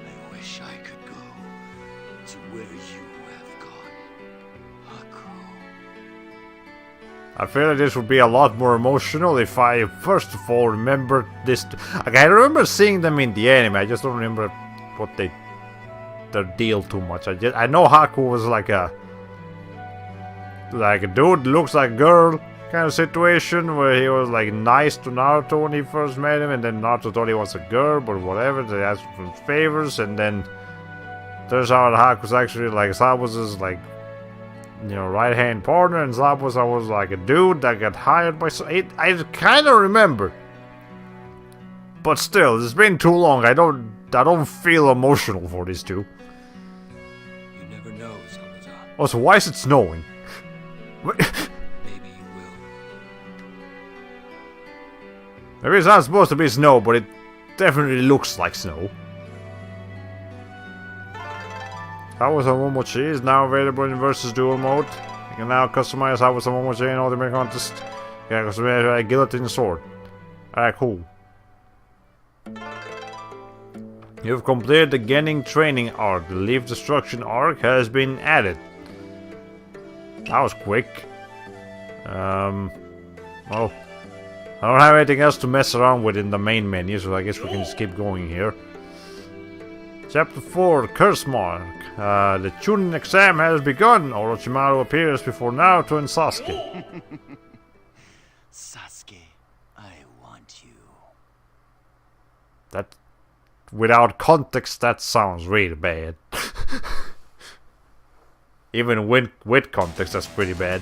I wish I could go to where you have gone, Haku. I feel like this would be a lot more emotional if I first of all remembered this. Like, I remember seeing them in the anime. I just don't remember what their deal too much. I know Haku was like a dude looks like girl kind of situation where he was like nice to Naruto when he first met him, and then Naruto thought he was a girl, but whatever, they asked for favors, and then turns out Haku's actually like Zabuza's like, you know, right hand partner, and Zabuza was like a dude that got hired by I kind of remember, but still, it's been too long. I don't feel emotional for these two. You never know, Zabuza. Also, why is it snowing? Maybe you will. Maybe it's not supposed to be snow, but it definitely looks like snow. Hawa's Momochi is now available in versus duel mode. You can now customize Hawa's Momochi in Ultimate Contest. You can customize a guillotine sword. Alright, cool. You've completed the Genin training arc. The Leaf Destruction arc has been added. That was quick. Well, I don't have anything else to mess around with in the main menu, so I guess we can just keep going here. Chapter 4, Curse Mark. The Chunin exam has begun. Orochimaru appears before Naruto and Sasuke. Sasuke, I want you. That, without context, that sounds really bad. Even with context, that's pretty bad.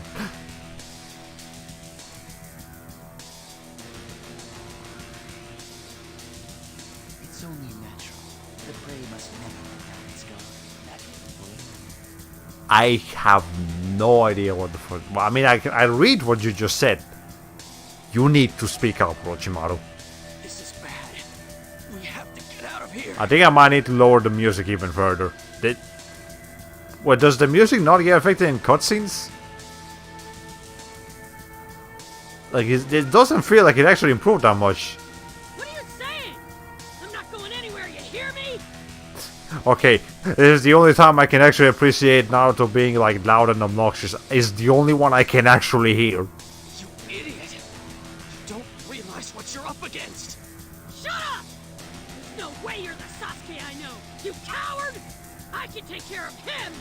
It's only natural. The prey must never let down its guard. Naturally. I have no idea what the fuck. I mean, I read what you just said. You need to speak up, Orochimaru. This is bad. We have to get out of here. I think I might need to lower the music even further. What, does the music not get affected in cutscenes? Like, it doesn't feel like it actually improved that much. What are you saying? I'm not going anywhere, you hear me? Okay, this is the only time I can actually appreciate Naruto being like loud and obnoxious. Is the only one I can actually hear. You idiot. You don't realize what you're up against. Shut up! There's no way you're the Sasuke I know, you coward! I can take care of him!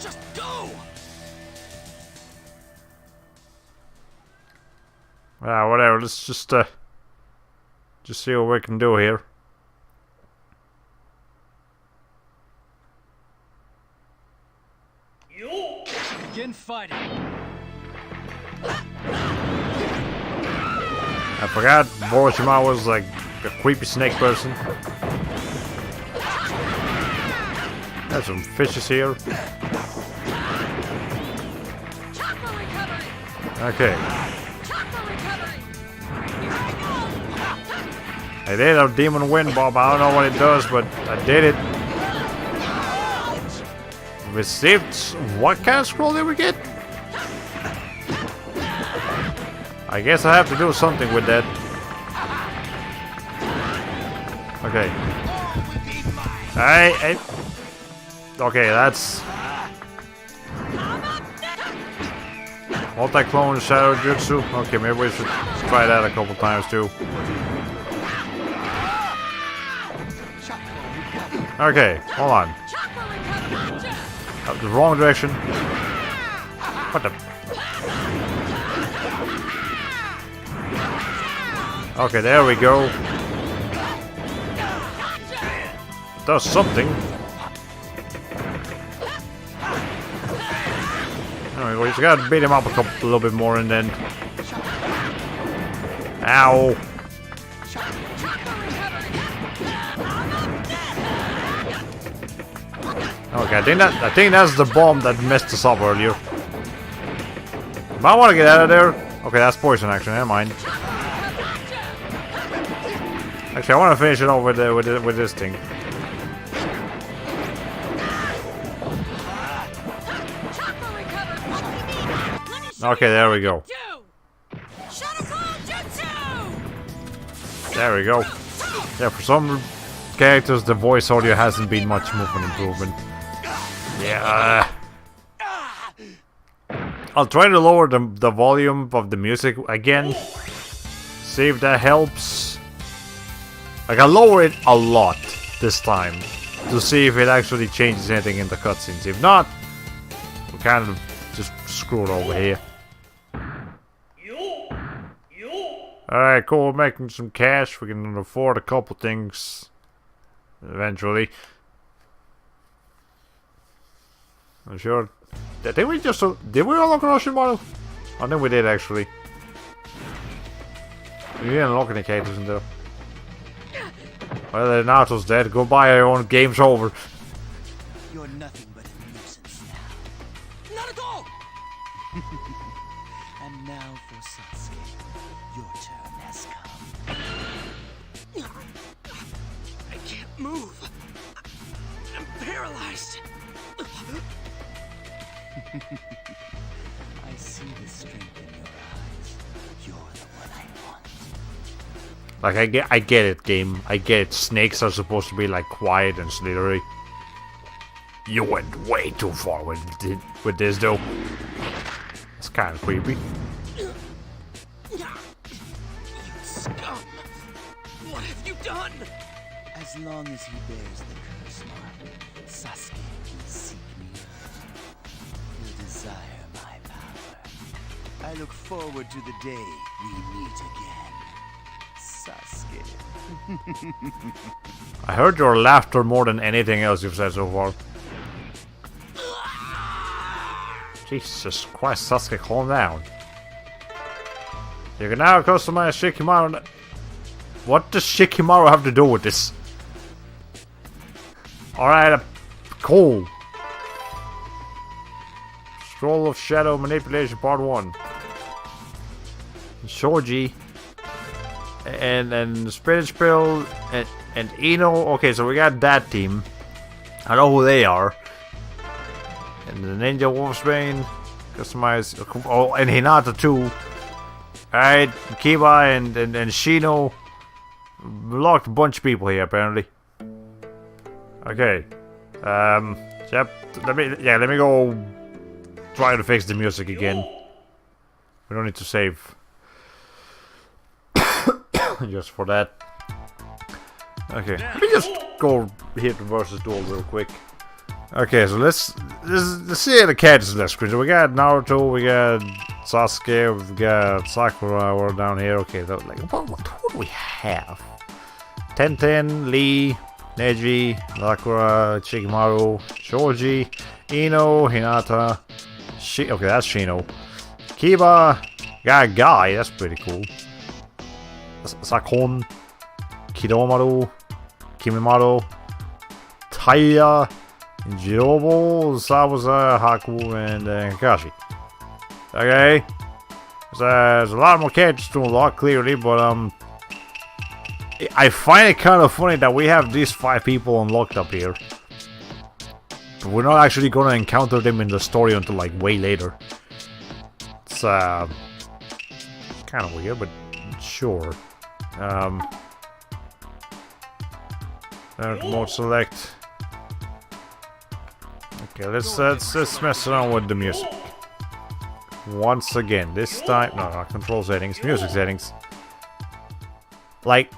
Just go! Ah, whatever, let's just see what we can do here. Begin fighting. I forgot Orochimaru was like a creepy snake person. There's some fishes here. Okay. I did a demon wind bomb. I don't know what it does, but I did it. Received. What kind of scroll did we get? I guess I have to do something with that. Okay. Okay, that's multi-clone shadow jutsu. Okay, maybe we should try that a couple times too. Okay, hold on. The wrong direction. What the? Okay, there we go. Does something. Anyway, we just gotta beat him up a little bit more and then. Ow! Okay, I think that's the bomb that messed us up earlier. Might want to get out of there. Okay, that's poison action. Never mind. Actually, I want to finish it off with this thing. Okay, there we go. There we go. Yeah, for some characters, the voice audio hasn't been much movement improvement. Yeah. I'll try to lower the volume of the music again. See if that helps. I can lower it a lot this time to see if it actually changes anything in the cutscenes. If not, we kind of just screw it over here. Alright, cool, we're making some cash. We can afford a couple things eventually. I'm sure. Did we unlock a Russian model? I think we did actually. We didn't unlock any characters in there. Well, Naruto's dead. Goodbye, everyone. Game's over. You're nothing but a nuisance now. Naruto! And now for Sasuke. Your turn has come. I can't move. I'm paralyzed. I see the strength in your eyes. You're the one I want. Like, I get it, game. I get it. Snakes are supposed to be, like, quiet and slithery. You went way too far with this, though. It's kind of creepy. You scum! What have you done? As long as he bears the curse mark, Sasuke can seek me out. He'll desire my power. I look forward to the day we meet again. Sasuke. I heard your laughter more than anything else you've said so far. Jesus Christ, Sasuke, calm down. You can now customize Shikimaru. What does Shikimaru have to do with this? Alright, cool. Scroll of Shadow Manipulation Part 1. Shoji. And Spirit Spill and Ino. Okay, so we got that team. I know who they are. And the Ninja Wolfsbane. Customize. Oh, and Hinata too. Alright, Kiba and Shino. Locked a bunch of people here apparently. Okay. Yep. Let me go try to fix the music again. We don't need to save. Just for that. Okay, let me just go hit the versus duel real quick. Okay, so let's see the characters in the screen. We got Naruto, we got Sasuke, we got Sakura. We're down here. Okay, what do we have? Tenten, Lee, Neji, Sakura, Shikimaru, Shoji, Ino, Hinata. Okay, that's Shino. Kiba, got a guy. That's pretty cool. Sakon, Kidomaru, Kimimaru, Taiya, Jirobo, Sabuza, Haku, and Kakashi. Okay. There's a lot more characters to unlock, clearly, but I find it kind of funny that we have these 5 people unlocked up here. But we're not actually going to encounter them in the story until, like, way later. It's, kind of weird, but sure. Remote select. Okay, let's mess around with the music. Once again, this time, no, not control settings, music settings. Like,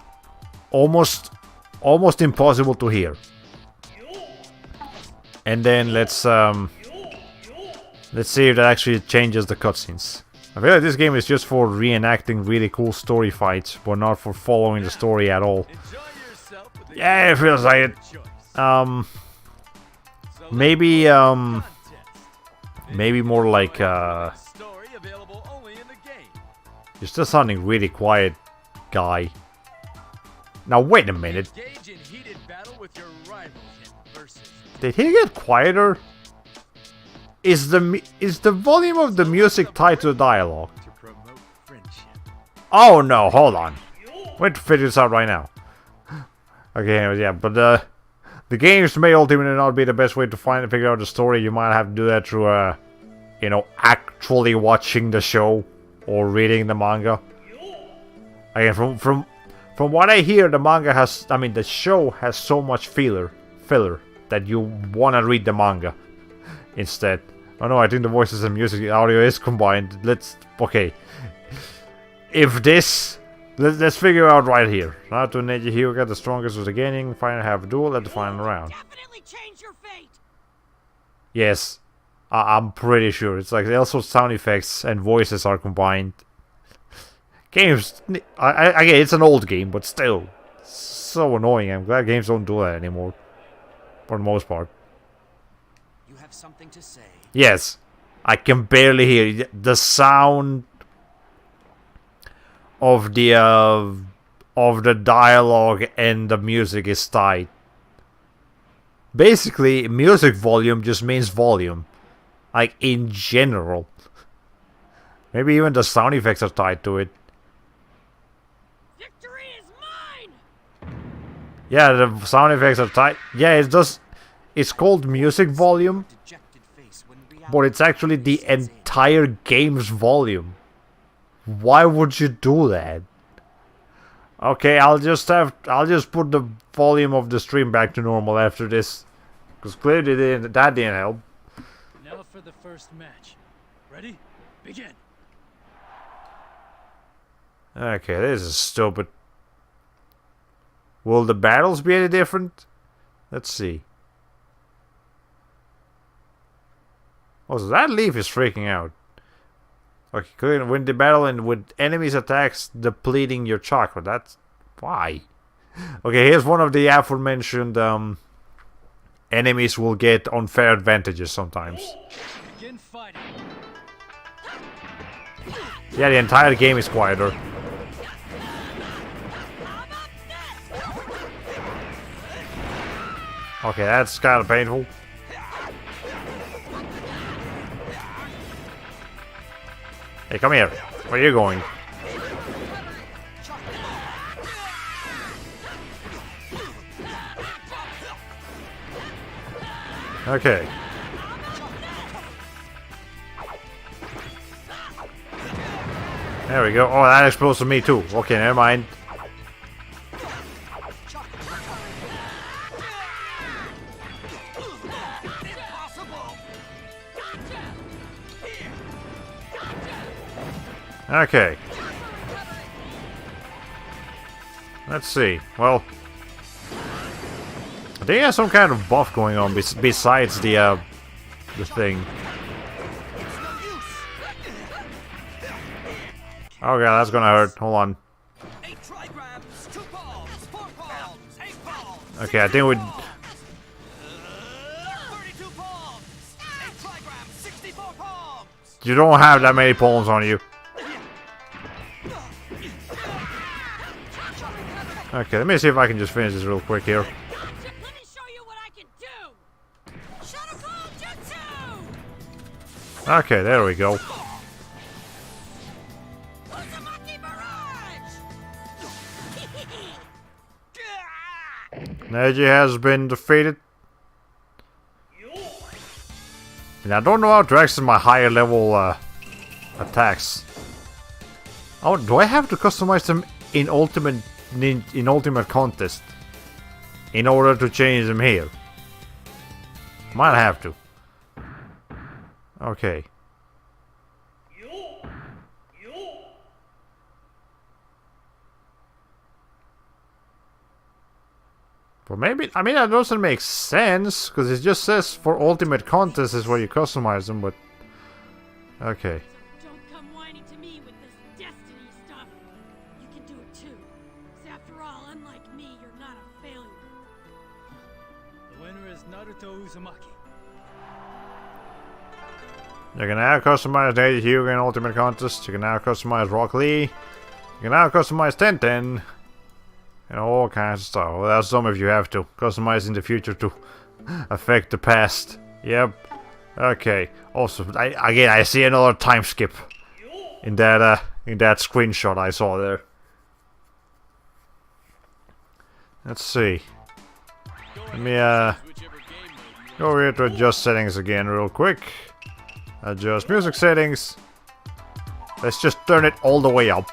almost impossible to hear. And then let's see if that actually changes the cutscenes. I feel like this game is just for reenacting really cool story fights, but not for following the story at all. Yeah, it feels like it. Maybe more like, you're still sounding really quiet, guy. Now wait a minute. Did he get quieter? Is the volume of the music tied to the dialogue? Oh no, hold on. Wait to figure this out right now. Okay, anyways, yeah, but the games may ultimately not be the best way to figure out the story. You might have to do that through, you know, actually watching the show or reading the manga. Again, from what I hear, the show has so much filler that you wanna read the manga instead. Oh no, I think the voices and music, the audio is combined. Okay. If this, let's figure out right here. Naruto and Neji Hyuga, the strongest was the gaining, final half duel at the final round. Definitely change your fate. Yes, I'm pretty sure. It's like also sound effects and voices are combined. Games, I get it's an old game, but still, so annoying. I'm glad games don't do that anymore, for the most part. You have something to say. Yes, I can barely hear the sound of the dialogue and the music is tight. Basically, music volume just means volume, like in general. Maybe even the sound effects are tied to it. Victory is mine. Yeah, the sound effects are tight. Yeah, it's just, it's called music volume, but it's actually the entire game's volume. Why would you do that? Okay, I'll just put the volume of the stream back to normal after this, because clearly that didn't help. Now for the first match. Ready? Begin. Okay, this is stupid. Will the battles be any different? Let's see. Oh, so that leaf is freaking out. Okay, win the battle and with enemies attacks depleting your chakra. That's why. Okay, here's one of the aforementioned enemies will get unfair advantages sometimes. Begin fighting. Yeah, the entire game is quieter. Okay, that's kind of painful. Hey, come here. Where are you going? Okay. There we go. Oh, that explodes to me too. Okay, never mind. Okay. Let's see. Well, I think there's some kind of buff going on besides the thing. Oh god, that's gonna hurt. Hold on. Okay, I think we. You don't have that many palms on you. Okay, let me see if I can just finish this real quick here. Let me show you what I can do. Shadowcall Jutsu. Okay, there we go. Uzumaki Barrage. Neji has been defeated. And I don't know how to access my higher level attacks. Oh, do I have to customize them in Ultimate Contest in order to change them here? Might have to. Okay. But maybe, I mean, that doesn't make sense, because it just says for Ultimate Contest is where you customize them, but... Okay. Don't come whining to me with this destiny stuff. You can do it too. 'Cause after all, unlike me, you're not a failure. The winner is Naruto Uzumaki. You can now customize Neji Hyuga in Ultimate Contest. You can now customize Rock Lee. You can now customize Tenten. And all kinds of stuff. Well, that's some if you have to. Customize in the future to affect the past. Yep. Okay. Also, I see another time skip in that screenshot I saw there. Let's see. Let me go over here to adjust settings again real quick. Adjust music settings. Let's just turn it all the way up.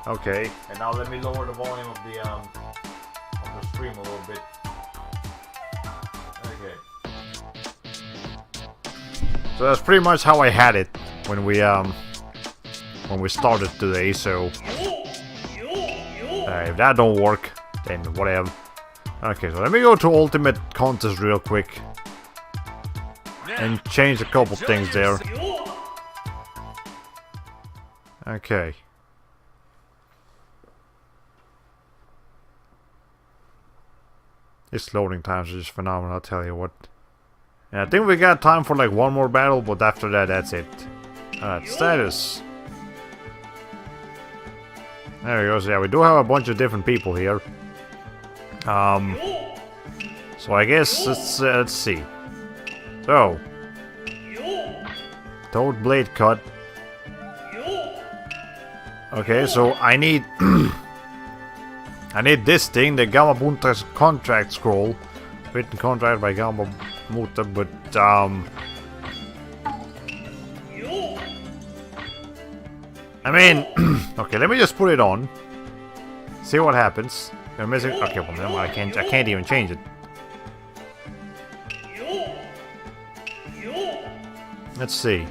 Okay, and now let me lower the volume of the stream a little bit. Okay. So that's pretty much how I had it when we started today. So if that don't work, then whatever. Okay, so let me go to Ultimate Contest real quick and change a couple things there. Okay. This loading times are just phenomenal, I'll tell you what. And I think we got time for like one more battle, but after that, that's it. Status. There we go. So yeah, we do have a bunch of different people here. So I guess let's see. So, Toad Blade Cut. Okay, so I need I need this thing, the Gamabunta's contract scroll. Written contract by Gamabunta, but I mean, okay, let me just put it on. See what happens. You're missing. Okay, well then I can't even change it. Let's see.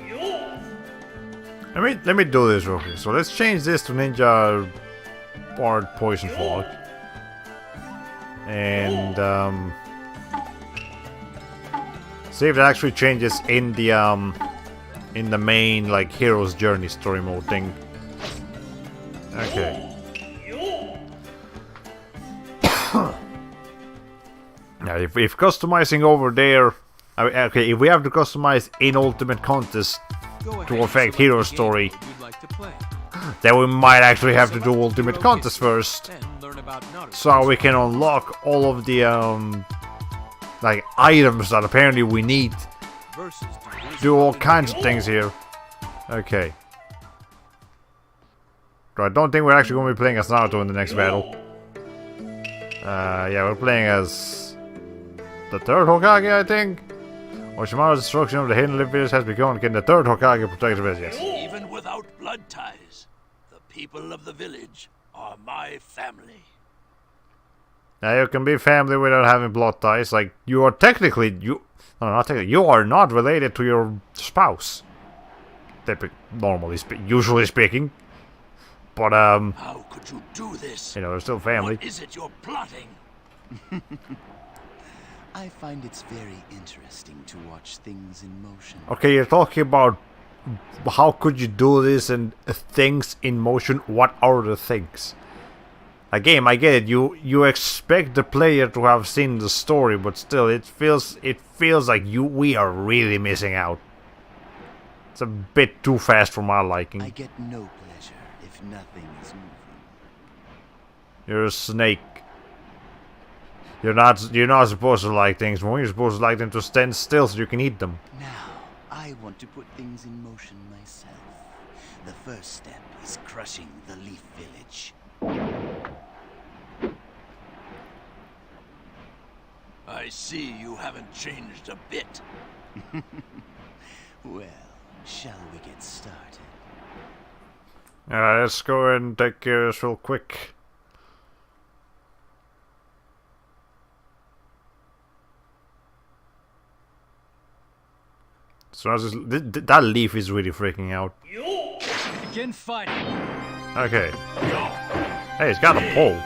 Let me do this real quick. So let's change this to Ninja Bard Poison Fog. And see if it actually changes in the main like Hero's Journey story mode thing. Okay. Now if customizing over there, okay, if we have to customize in Ultimate Contest to affect Hero Story, then we might actually have to do Ultimate Contest first, so we can unlock all of the like items that apparently we need. Do all kinds of things here. Okay. I don't think we're actually going to be playing as Naruto in the next battle. Yeah, we're playing as the third Hokage, I think. Oshimaru's destruction of the hidden lift village has begun. Can the third Hokage protect the village? Yes. Even without blood ties, the people of the village are my family. Now you can be family without having blood ties. Like you are technically not technically. You are not related to your spouse. Usually speaking. But how could you do this? You know, they're still family. What is it you're plotting? I find it's very interesting to watch things in motion. Okay, you're talking about how could you do this and things in motion. What are the things? Again, I get it. You expect the player to have seen the story, but still, it feels like we are really missing out. It's a bit too fast for my liking. I get no pleasure if nothing is moving. You're a snake. You're not supposed to like things moving. You're supposed to like them to stand still so you can eat them. Now, I want to put things in motion myself. The first step is crushing the Leaf Village. I see you haven't changed a bit. Well, shall we get started? Alright, let's go ahead and take care of this real quick. So that leaf is really freaking out. Begin fighting. Okay. Hey, he's got a pole.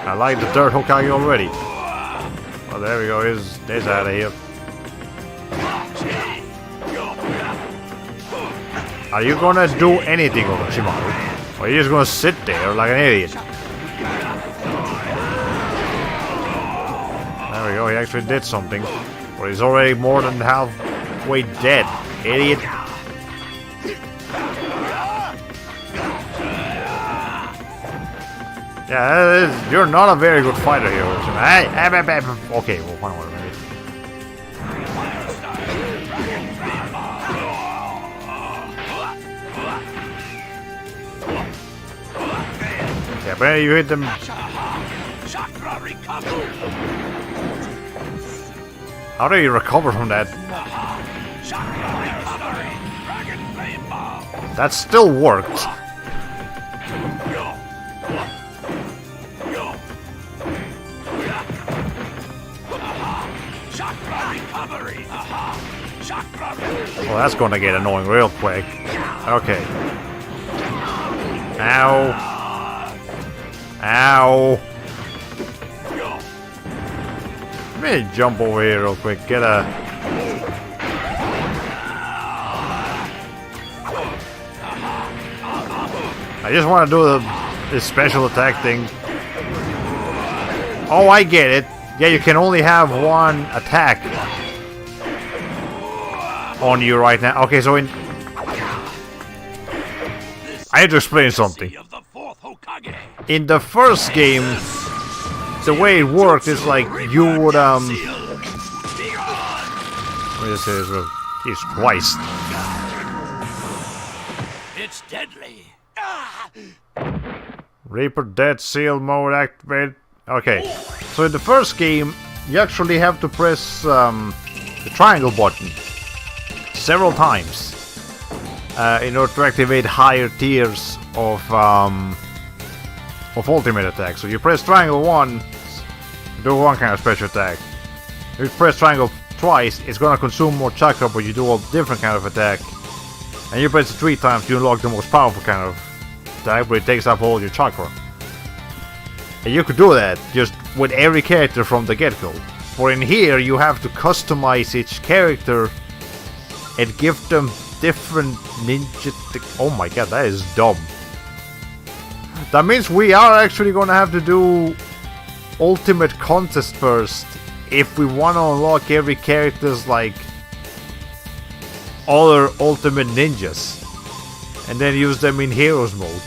I like the third Hokage already. Oh, there we go. He's out of here. Are you gonna do anything, Orochimaru? Or are you just gonna sit there like an idiot? There we go. He actually did something. But he's already more than halfway dead. Idiot. Yeah, you're not a very good fighter here. Okay, well, fine, whatever. Yeah, but you hit them Chakra recovery. How do you recover from that? Chakra recovery. Dragon flame bomb. That still worked. Chakra recovery. Chakra recovery. Well, that's gonna get annoying real quick. Okay. Ow. Ow. Let me jump over here real quick. Get a... I just want to do this special attack thing. Oh, I get it. Yeah, you can only have one attack on you right now. Okay, so in... I had to explain something. In the first game, the way it worked is like you would, Let me just say this real... Jesus Christ. It's deadly. Reaper Dead Seal mode activated. Okay, so in the first game, you actually have to press the triangle button several times in order to activate higher tiers of ultimate attack. So you press triangle once, do one kind of special attack. If you press triangle twice, it's gonna consume more chakra, but you do a different kind of attack. And you press it 3 times, you unlock the most powerful kind of attack, but it takes up all your chakra. And you could do that just with every character from the get-go. For in here, you have to customize each character and give them different ninja... Oh my god, that is dumb. That means we are actually gonna have to do Ultimate Contest first if we want to unlock every character's, like, other Ultimate Ninjas. And then use them in Heroes mode.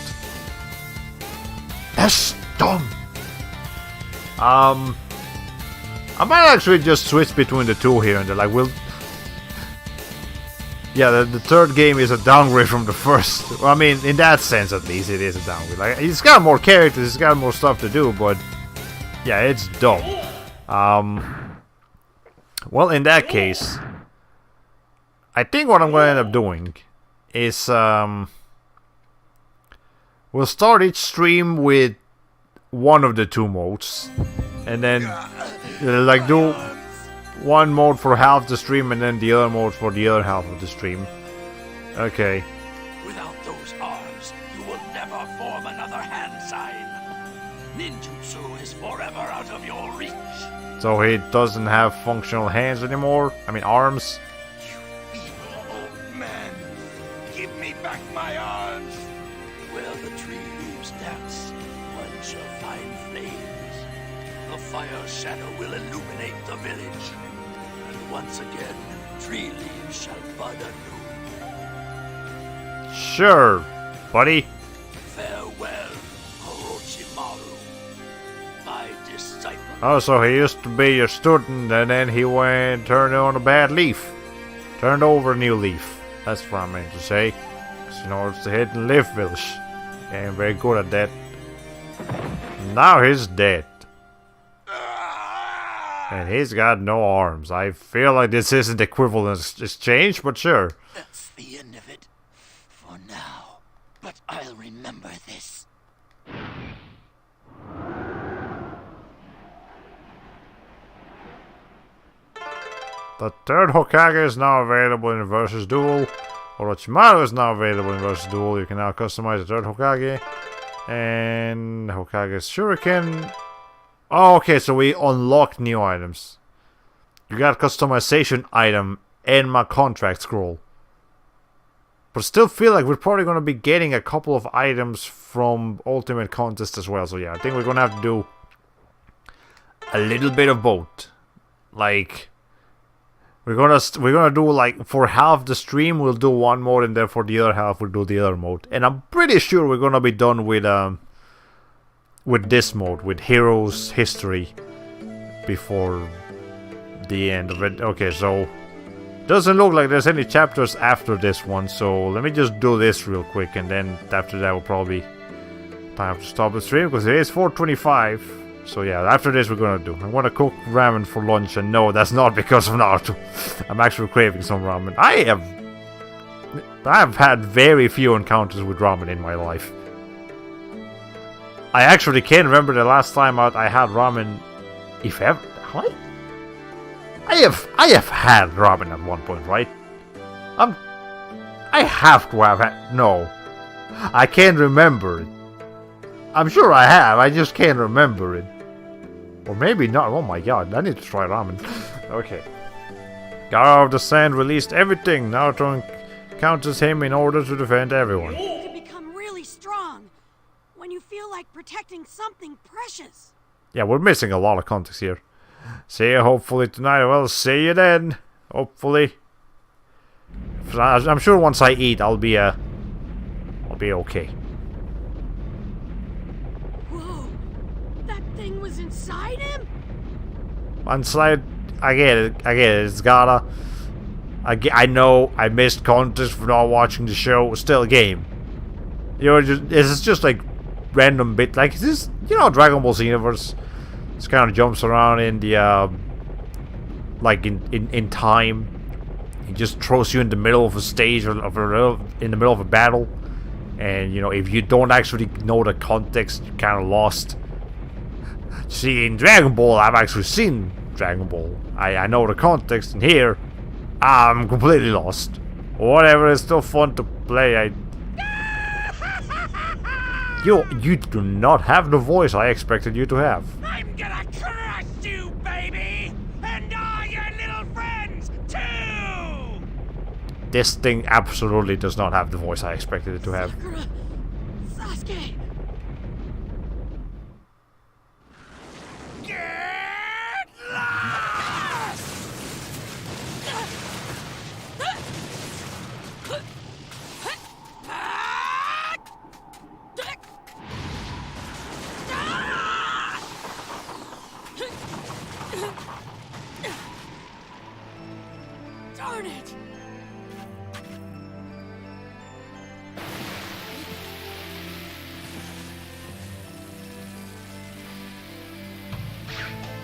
That's dumb! I might actually just switch between the two here and there, like, we'll... Yeah, the third game is a downgrade from the first. Well, I mean, in that sense at least, it is a downgrade. Like, it's got more characters, it's got more stuff to do, but... Yeah, it's dumb. Well, in that case... I think what I'm gonna end up doing is, we'll start each stream with one of the two modes. And then, like, do one mode for half the stream and then the other mode for the other half of the stream. Okay. Without those arms, you will never form another hand sign. Ninjutsu is forever out of your reach. So he doesn't have functional hands anymore? I mean, arms? You evil old man. Give me back my arms. Where the tree leaves dance, one shall find flames. The fire shadow will illuminate the village. And once again, tree leaves shall bud anew. Sure, buddy. Farewell, Orochimaru, my disciple. Oh, so he used to be your student and then he went turned on a bad leaf. Turned over a new leaf. That's what I meant to say. 'Cause, you know, it's the hidden leaf village. Ain't very good at that. Now he's dead. And he's got no arms. I feel like this isn't equivalent exchange, but sure. That's the end of it. For now. But I'll remember this. The third Hokage is now available in Versus Duel. Orochimaru is now available in Versus Duel. You can now customize the third Hokage. And Hokage's Shuriken. Oh, okay, so we unlocked new items. You got customization item and my contract scroll. But still feel like we're probably going to be getting a couple of items from Ultimate Contest as well. So yeah, I think we're going to have to do a little bit of both. Like, we're gonna do, like, for half the stream we'll do one mode, and then for the other half we'll do the other mode. And I'm pretty sure we're gonna be done with this mode, with Heroes History, before the end of it. Okay, so doesn't look like there's any chapters after this one, so let me just do this real quick, and then after that we'll probably time to stop the stream, because it is 4:25. So yeah, after this we're gonna do. I'm gonna cook ramen for lunch, and no, that's not because of Naruto. I'm actually craving some ramen. I've had very few encounters with ramen in my life. I actually can't remember the last time I had ramen, if ever. What? I have had ramen at one point, right? I have to have had. No, I can't remember it. I'm sure I have. I just can't remember it. Or maybe not. Oh my god, I need to try ramen. Okay. God of the Sand released everything. Naruto encounters him in order to defend everyone. You can become really strong when you feel like protecting something precious. Yeah, we're missing a lot of context here. See you hopefully tonight. Well, see you then. Hopefully. I'm sure once I eat, I'll be okay. That thing was inside him? Inside, I get it. It's gotta. I know I missed context for not watching the show. It's still a game. You know, it's just like random bit. Like this, you know, Dragon Ball Z universe. This kind of jumps around in the like in time. He just throws you in the middle of a stage or in the middle of a battle, and you know, if you don't actually know the context, you're kind of lost. See, in Dragon Ball, I've actually seen Dragon Ball. I know the context, and here, I'm completely lost. Whatever, it's still fun to play. You do not have the voice I expected you to have. I'm gonna crush you, baby! And all your little friends, too! This thing absolutely does not have the voice I expected it to have. Sakura, Sasuke. Get lost! Darn it!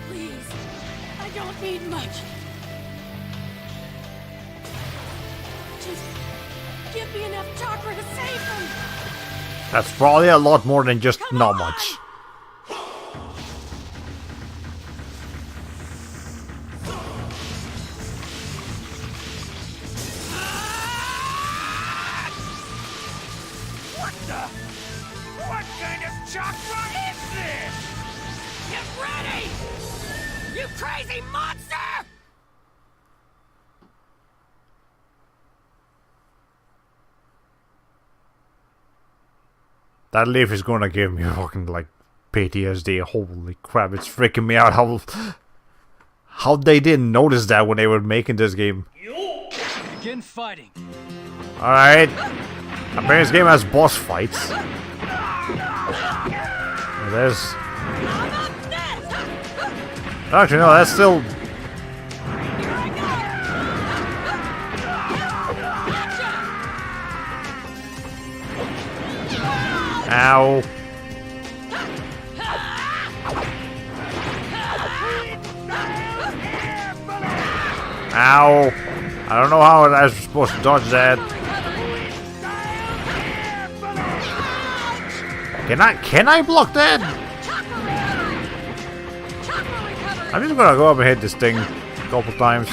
Please, I don't need much. Just give me enough chakra to save them. That's probably a lot more than just not much. What kind of chakra is this? Get ready! You crazy monster! That leaf is gonna give me fucking like PTSD. Holy crap, it's freaking me out how they didn't notice that when they were making this game. Begin fighting. Alright. I bet this game has boss fights. There's... Actually, no, that's still... Ow. Ow. I don't know how I was supposed to dodge that. Can I block that? I'm just gonna go up and hit this thing a couple times.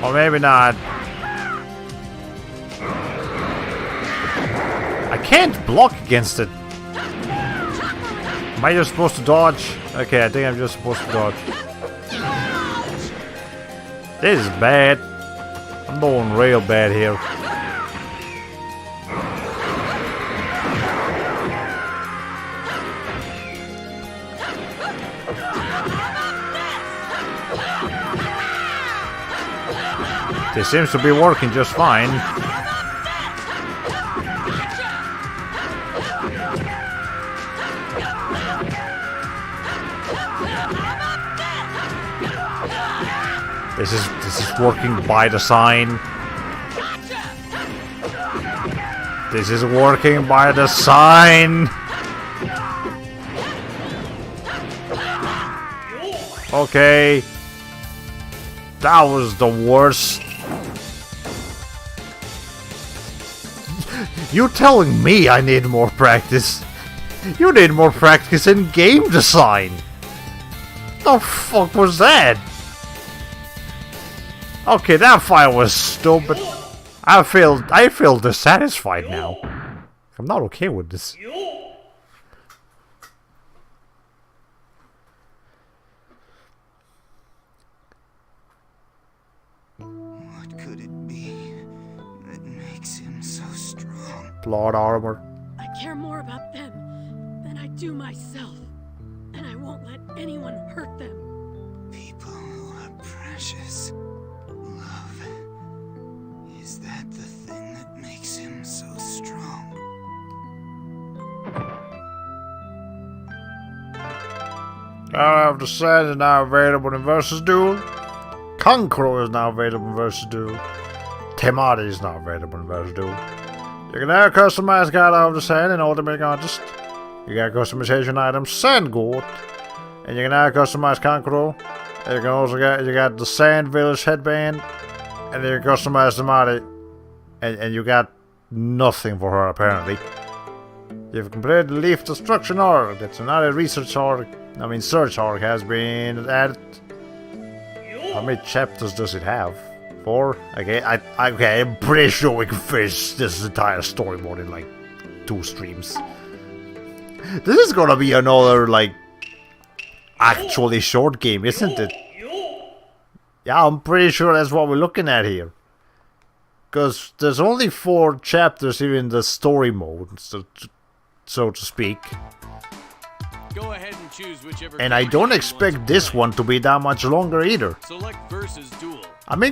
Or maybe not. I can't block against it. Am I just supposed to dodge? Okay, I think I'm just supposed to dodge. This is bad. I'm doing real bad here. This seems to be working just fine. This is working by the sign. This is working by the sign. Okay. That was the worst. You telling me I need more practice? You need more practice in game design. The fuck was that? Okay, that fight was stupid. I feel dissatisfied now. I'm not okay with this. What could it be that makes him so strong? Plot armor. I care more about them than I do myself. And I won't let anyone hurt them. People who are precious. Love. Is that the thing that makes him so strong? Power of the Sand is now available in Versus Duel. Kankuro is now available in Versus Duel. Temari is now available in Versus Duel. You can now customize God of the Sand in Ultimate Contest. You got customization items Sand Goat. And you can now customize Kankuro. And you can also get the Sand Village headband. And then you can customize Temari. And you got nothing for her apparently. You've completed the Leaf Destruction arc. That's another research arc. Search arc has been added. How many chapters does it have? 4? Okay, I'm pretty sure we can finish this entire story mode in like 2 streams. This is gonna be another like actually short game, isn't it? Yeah, I'm pretty sure that's what we're looking at here. Because there's only 4 chapters here in the story mode, so to speak. Go ahead and choose whichever. And I don't expect this one to be that much longer either. Select versus duel.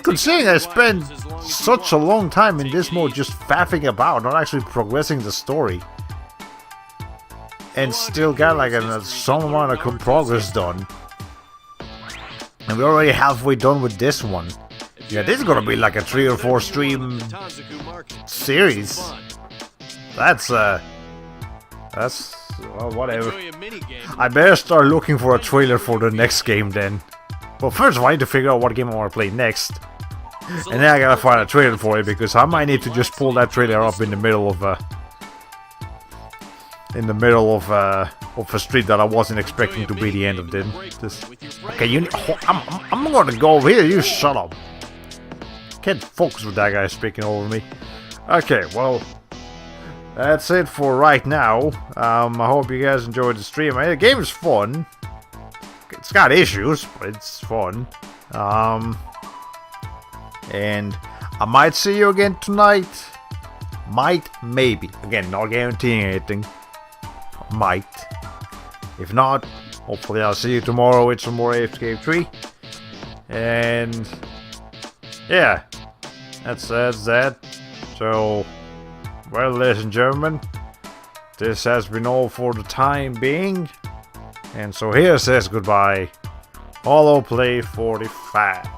Considering I spent such a long time in this mode just faffing about, not actually progressing the story. And still got like some amount of progress done. And we're already halfway done with this one. Yeah, this is gonna be like a 3 or 4 stream series. That's well, whatever. I better start looking for a trailer for the next game then. Well, first of all, I need to figure out what game I want to play next. And then I gotta find a trailer for it, because I might need to just pull that trailer up in the middle of a stream that I wasn't expecting to be the end of this. Okay, I'm gonna go over here, you shut up. Can't focus with that guy speaking over me. Okay, well, that's it for right now. I hope you guys enjoyed the stream. The game is fun. It's got issues, but it's fun. And I might see you again tonight. Might, maybe. Again, not guaranteeing anything. Might. If not, hopefully I'll see you tomorrow with some more AFK 3. And yeah, that's that. So, well, ladies and gentlemen, this has been all for the time being. And so here says goodbye, HoloPlay 45.